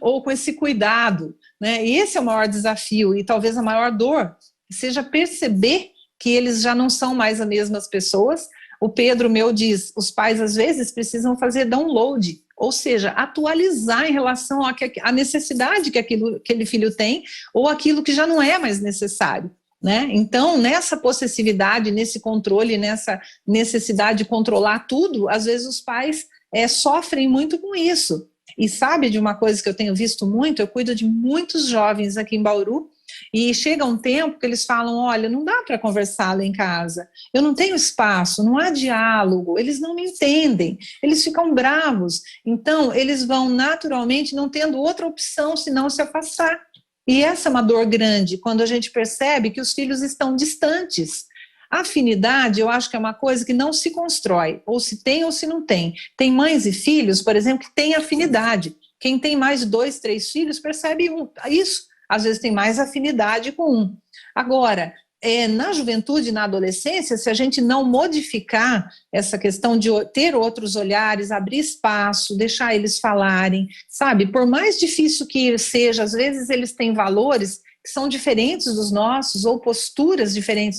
ou com esse cuidado, né? E esse é o maior desafio, e talvez a maior dor seja perceber que eles já não são mais as mesmas pessoas. O Pedro meu diz, os pais às vezes precisam fazer download, ou seja, atualizar em relação à necessidade que aquele filho tem, ou aquilo que já não é mais necessário, né? Então, nessa possessividade, nesse controle, nessa necessidade de controlar tudo, às vezes os pais sofrem muito com isso. E sabe de uma coisa que eu tenho visto muito? Eu cuido de muitos jovens aqui em Bauru, e chega um tempo que eles falam, olha, não dá para conversar lá em casa, eu não tenho espaço, não há diálogo, eles não me entendem, eles ficam bravos, então eles vão naturalmente não tendo outra opção senão se afastar. E essa é uma dor grande, quando a gente percebe que os filhos estão distantes. A afinidade, eu acho que é uma coisa que não se constrói, ou se tem ou se não tem. Tem mães e filhos, por exemplo, que têm afinidade. Quem tem mais de 2, 3 filhos percebe isso. Às vezes tem mais afinidade com um. Agora, na juventude, na adolescência, se a gente não modificar essa questão de ter outros olhares, abrir espaço, deixar eles falarem, sabe? Por mais difícil que seja, às vezes eles têm valores que são diferentes dos nossos, ou posturas diferentes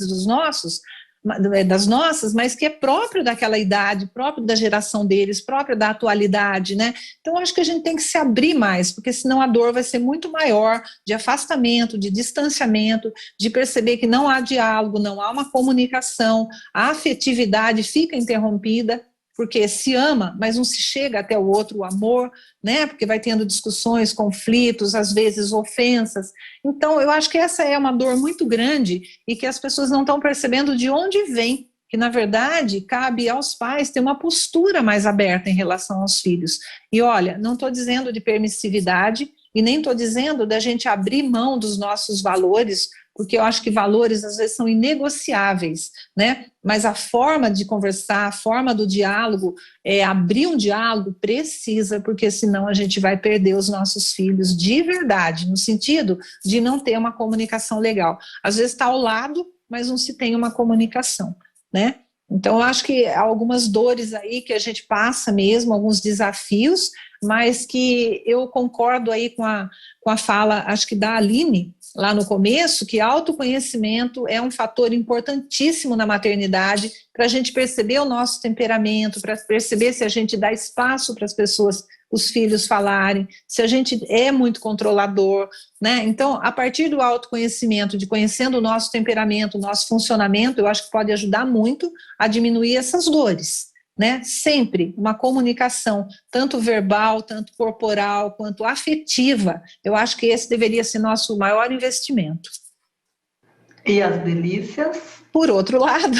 das nossas, mas que é próprio daquela idade, próprio da geração deles, próprio da atualidade, né? Então, acho que a gente tem que se abrir mais, porque senão a dor vai ser muito maior, de afastamento, de distanciamento, de perceber que não há diálogo, não há uma comunicação, a afetividade fica interrompida, porque se ama, mas não se chega até o outro, o amor, né? Porque vai tendo discussões, conflitos, às vezes ofensas. Então, eu acho que essa é uma dor muito grande e que as pessoas não estão percebendo de onde vem, que na verdade cabe aos pais ter uma postura mais aberta em relação aos filhos. E olha, não estou dizendo de permissividade e nem estou dizendo da gente abrir mão dos nossos valores, porque eu acho que valores às vezes são inegociáveis, né? Mas a forma de conversar, a forma do diálogo, abrir um diálogo precisa, porque senão a gente vai perder os nossos filhos de verdade, no sentido de não ter uma comunicação legal. Às vezes está ao lado, mas não se tem uma comunicação, né? Então, eu acho que há algumas dores aí que a gente passa mesmo, alguns desafios, mas que eu concordo aí com a fala, acho que da Aline, lá no começo, que autoconhecimento é um fator importantíssimo na maternidade para a gente perceber o nosso temperamento, para perceber se a gente dá espaço para as pessoas, os filhos falarem, se a gente é muito controlador, né? Então, a partir do autoconhecimento, de conhecendo o nosso temperamento, o nosso funcionamento, eu acho que pode ajudar muito a diminuir essas dores, né? Sempre uma comunicação, tanto verbal, tanto corporal, quanto afetiva. Eu acho que esse deveria ser nosso maior investimento. E as delícias? Por outro lado,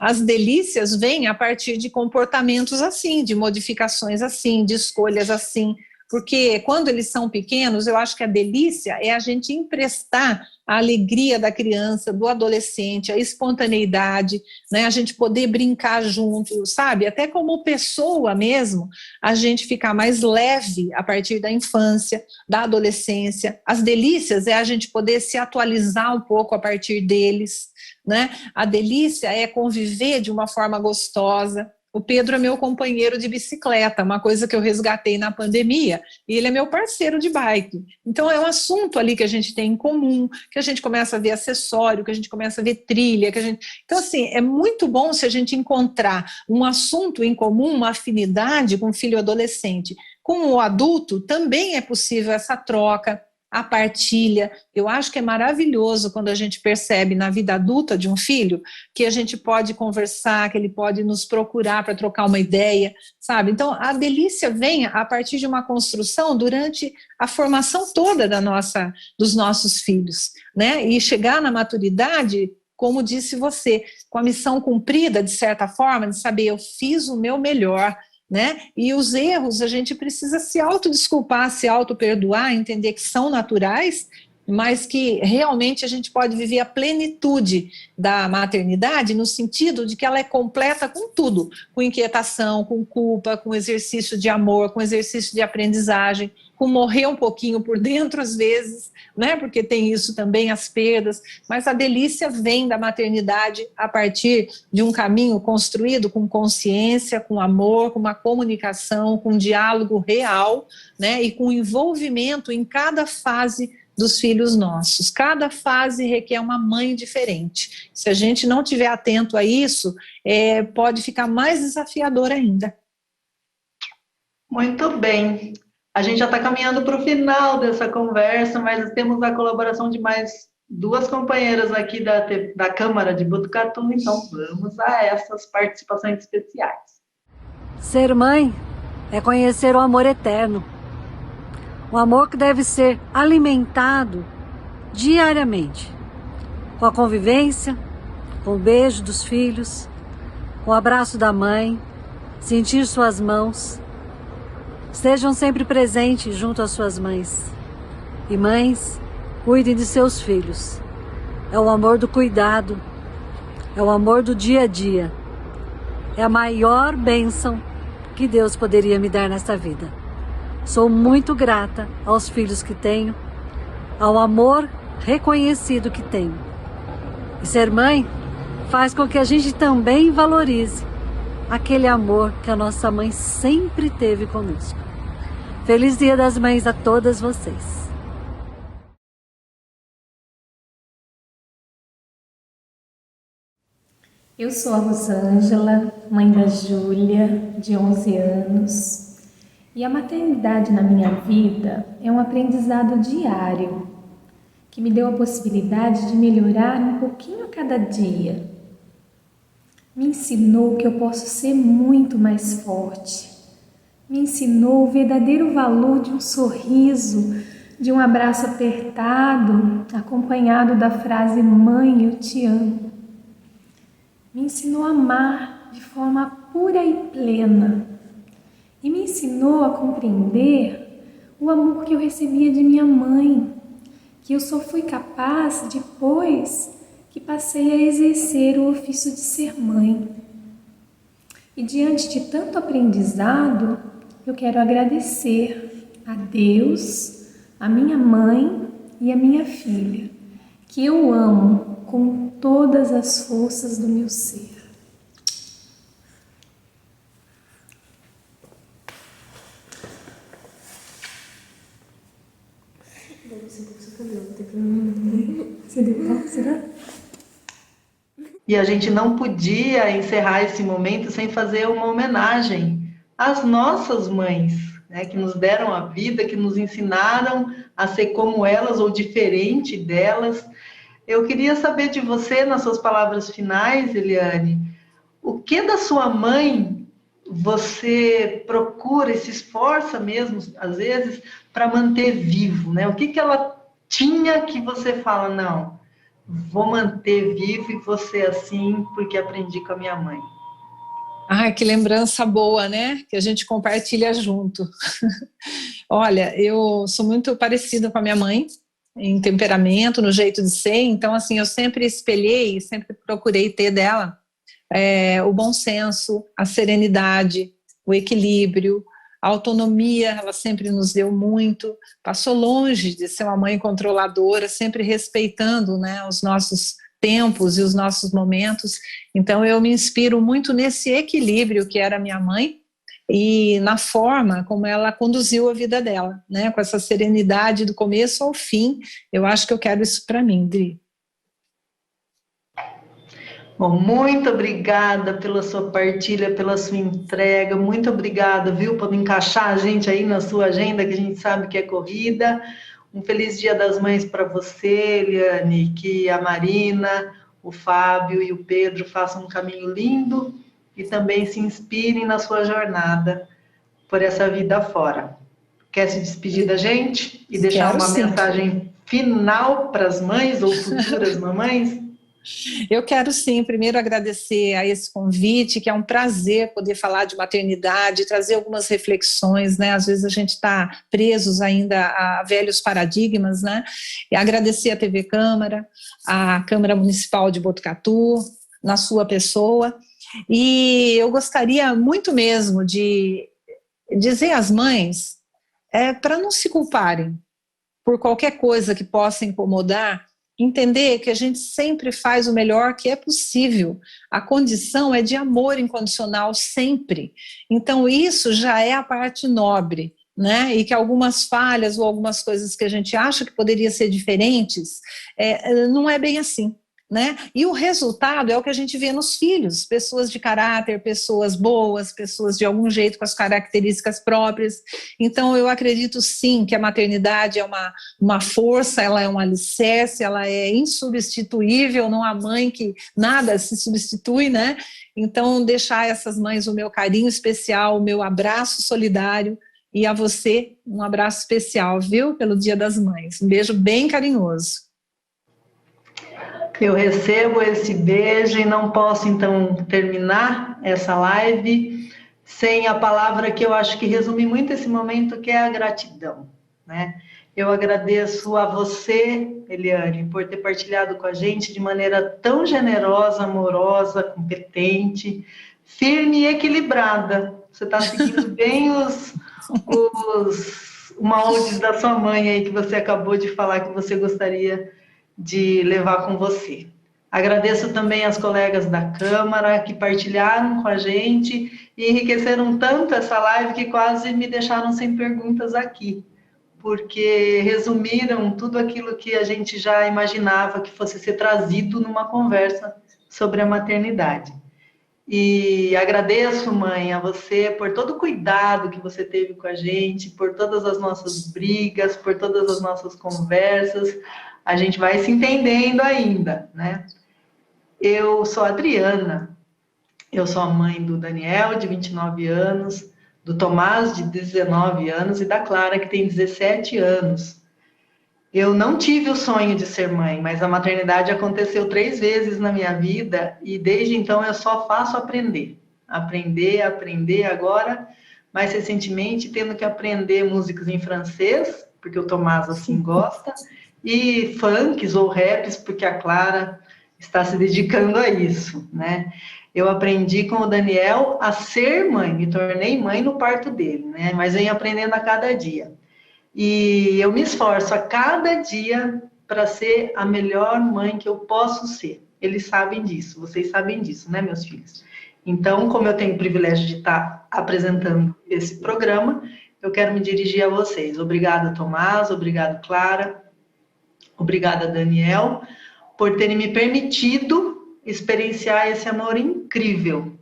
as delícias vêm a partir de comportamentos assim, de modificações assim, de escolhas assim, porque quando eles são pequenos, eu acho que a delícia é a gente emprestar a alegria da criança, do adolescente, a espontaneidade, né? A gente poder brincar junto, sabe? Até como pessoa mesmo, a gente ficar mais leve a partir da infância, da adolescência. As delícias é a gente poder se atualizar um pouco a partir deles, né? A delícia é conviver de uma forma gostosa. O Pedro é meu companheiro de bicicleta, uma coisa que eu resgatei na pandemia, e ele é meu parceiro de bike. Então é um assunto ali que a gente tem em comum, que a gente começa a ver acessório, que a gente começa a ver trilha, que a gente... Então, assim, é muito bom se a gente encontrar um assunto em comum, uma afinidade com o filho adolescente. Com o adulto, também é possível essa troca, a partilha. Eu acho que é maravilhoso quando a gente percebe na vida adulta de um filho que a gente pode conversar, que ele pode nos procurar para trocar uma ideia, sabe? Então, a delícia vem a partir de uma construção durante a formação toda dos nossos filhos, né? E chegar na maturidade, como disse você, com a missão cumprida, de certa forma, de saber, eu fiz o meu melhor, né? E os erros a gente precisa se autodesculpar, se autoperdoar, entender que são naturais, mas que realmente a gente pode viver a plenitude da maternidade no sentido de que ela é completa com tudo, com inquietação, com culpa, com exercício de amor, com exercício de aprendizagem, com morrer um pouquinho por dentro às vezes, né? Porque tem isso também, as perdas, mas a delícia vem da maternidade a partir de um caminho construído com consciência, com amor, com uma comunicação, com um diálogo real, né? E com envolvimento em cada fase dos filhos nossos. Cada fase requer uma mãe diferente. Se a gente não estiver atento a isso, pode ficar mais desafiador ainda. Muito bem. A gente já está caminhando para o final dessa conversa, mas temos a colaboração de mais duas companheiras aqui da Câmara de Botucatu, então vamos a essas participações especiais. Ser mãe é conhecer o amor eterno. Um amor que deve ser alimentado diariamente, com a convivência, com o beijo dos filhos, com o abraço da mãe, sentir suas mãos. Estejam sempre presentes junto às suas mães. E mães, cuidem de seus filhos. É o amor do cuidado, é o amor do dia a dia. É a maior bênção que Deus poderia me dar nesta vida. Sou muito grata aos filhos que tenho, ao amor reconhecido que tenho. E ser mãe faz com que a gente também valorize aquele amor que a nossa mãe sempre teve conosco. Feliz Dia das Mães a todas vocês. Eu sou a Rosângela, mãe da Júlia, de 11 anos. E a maternidade na minha vida é um aprendizado diário, que me deu a possibilidade de melhorar um pouquinho a cada dia. Me ensinou que eu posso ser muito mais forte. Me ensinou o verdadeiro valor de um sorriso, de um abraço apertado, acompanhado da frase "Mãe, eu te amo". Me ensinou a amar de forma pura e plena. E me ensinou a compreender o amor que eu recebia de minha mãe, que eu só fui capaz depois que passei a exercer o ofício de ser mãe. E diante de tanto aprendizado, eu quero agradecer a Deus, a minha mãe e a minha filha, que eu amo com todas as forças do meu ser. E a gente não podia encerrar esse momento sem fazer uma homenagem às nossas mães, né, que nos deram a vida, que nos ensinaram a ser como elas ou diferente delas. Eu queria saber de você, nas suas palavras finais, Eliane, o que da sua mãe você procura e se esforça mesmo, às vezes, para manter vivo, né? O que ela tinha que você fala, não, vou manter vivo e vou ser assim porque aprendi com a minha mãe? Ai, que lembrança boa, né? Que a gente compartilha junto. Olha, eu sou muito parecida com a minha mãe, em temperamento, no jeito de ser, então, assim, eu sempre espelhei, sempre procurei ter dela o bom senso, a serenidade, o equilíbrio, a autonomia, ela sempre nos deu muito, passou longe de ser uma mãe controladora, sempre respeitando, né, os nossos tempos e os nossos momentos. Então eu me inspiro muito nesse equilíbrio que era minha mãe e na forma como ela conduziu a vida dela, né, com essa serenidade do começo ao fim. Eu acho que eu quero isso para mim, Dri. Bom, muito obrigada pela sua partilha, pela sua entrega, muito obrigada, viu, por encaixar a gente aí na sua agenda, que a gente sabe que é corrida. Um feliz Dia das Mães para você, Eliane, que a Marina, o Fábio e o Pedro façam um caminho lindo e também se inspirem na sua jornada por essa vida fora. Quer se despedir da gente e deixar uma mensagem final para as mães ou futuras mamães? Eu quero sim, primeiro agradecer a esse convite, que é um prazer poder falar de maternidade, trazer algumas reflexões, né? Às vezes a gente está presos ainda a velhos paradigmas, né? E agradecer a TV Câmara, a Câmara Municipal de Botucatu, na sua pessoa, e eu gostaria muito mesmo de dizer às mães para não se culparem por qualquer coisa que possa incomodar, entender que a gente sempre faz o melhor que é possível. A condição é de amor incondicional sempre. Então isso já é a parte nobre, né? E que algumas falhas ou algumas coisas que a gente acha que poderiam ser diferentes, não é bem assim, né? E o resultado é o que a gente vê nos filhos, pessoas de caráter, pessoas boas, pessoas de algum jeito com as características próprias. Então eu acredito sim que a maternidade é uma força, ela é um alicerce, ela é insubstituível, não há mãe que nada se substitui, né? Então deixar a essas mães o meu carinho especial, o meu abraço solidário, e a você um abraço especial, viu? Pelo Dia das Mães. Um beijo bem carinhoso. Eu recebo esse beijo e não posso, então, terminar essa live sem a palavra que eu acho que resume muito esse momento, que é a gratidão, né? Eu agradeço a você, Eliane, por ter partilhado com a gente de maneira tão generosa, amorosa, competente, firme e equilibrada. Você está seguindo bem os moldes da sua mãe aí, que você acabou de falar que você gostaria de levar com você. Agradeço também às colegas da Câmara que partilharam com a gente e enriqueceram tanto essa live que quase me deixaram sem perguntas aqui, porque resumiram tudo aquilo que a gente já imaginava que fosse ser trazido numa conversa sobre a maternidade. E agradeço, mãe, a você por todo o cuidado que você teve com a gente, por todas as nossas brigas, por todas as nossas conversas. A gente vai se entendendo ainda, né? Eu sou a Adriana Eu sou a mãe do Daniel, de 29 anos, do Tomás, de 19 anos, e da Clara, que tem 17 anos. Eu não tive o sonho de ser mãe, mas a maternidade aconteceu 3 vezes na minha vida, e desde então eu só faço aprender. Aprender, agora, mais recentemente, tendo que aprender músicas em francês, porque o Tomás assim gosta, e funks ou raps, porque a Clara está se dedicando a isso, né? Eu aprendi com o Daniel a ser mãe, me tornei mãe no parto dele, né? Mas venho aprendendo a cada dia. E eu me esforço a cada dia para ser a melhor mãe que eu posso ser. Eles sabem disso, vocês sabem disso, né, meus filhos? Então, como eu tenho o privilégio de estar apresentando esse programa, eu quero me dirigir a vocês. Obrigada, Tomás, obrigado, Clara, obrigada, Daniel, por terem me permitido experienciar esse amor incrível,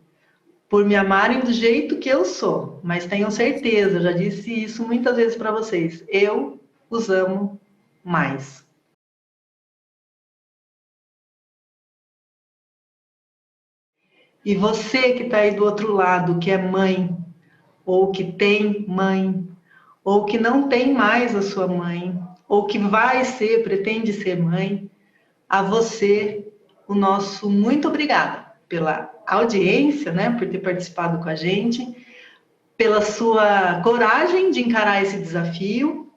por me amarem do jeito que eu sou. Mas tenham certeza, eu já disse isso muitas vezes para vocês, eu os amo mais. E você que está aí do outro lado, que é mãe, ou que tem mãe, ou que não tem mais a sua mãe, ou que vai ser, pretende ser mãe, a você, o nosso muito obrigada pela audiência, né, por ter participado com a gente, pela sua coragem de encarar esse desafio,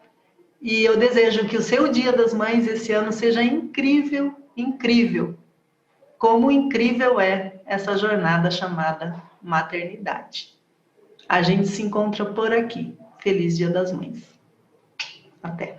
e eu desejo que o seu Dia das Mães esse ano seja incrível, incrível, como incrível é essa jornada chamada maternidade. A gente se encontra por aqui. Feliz Dia das Mães. Até.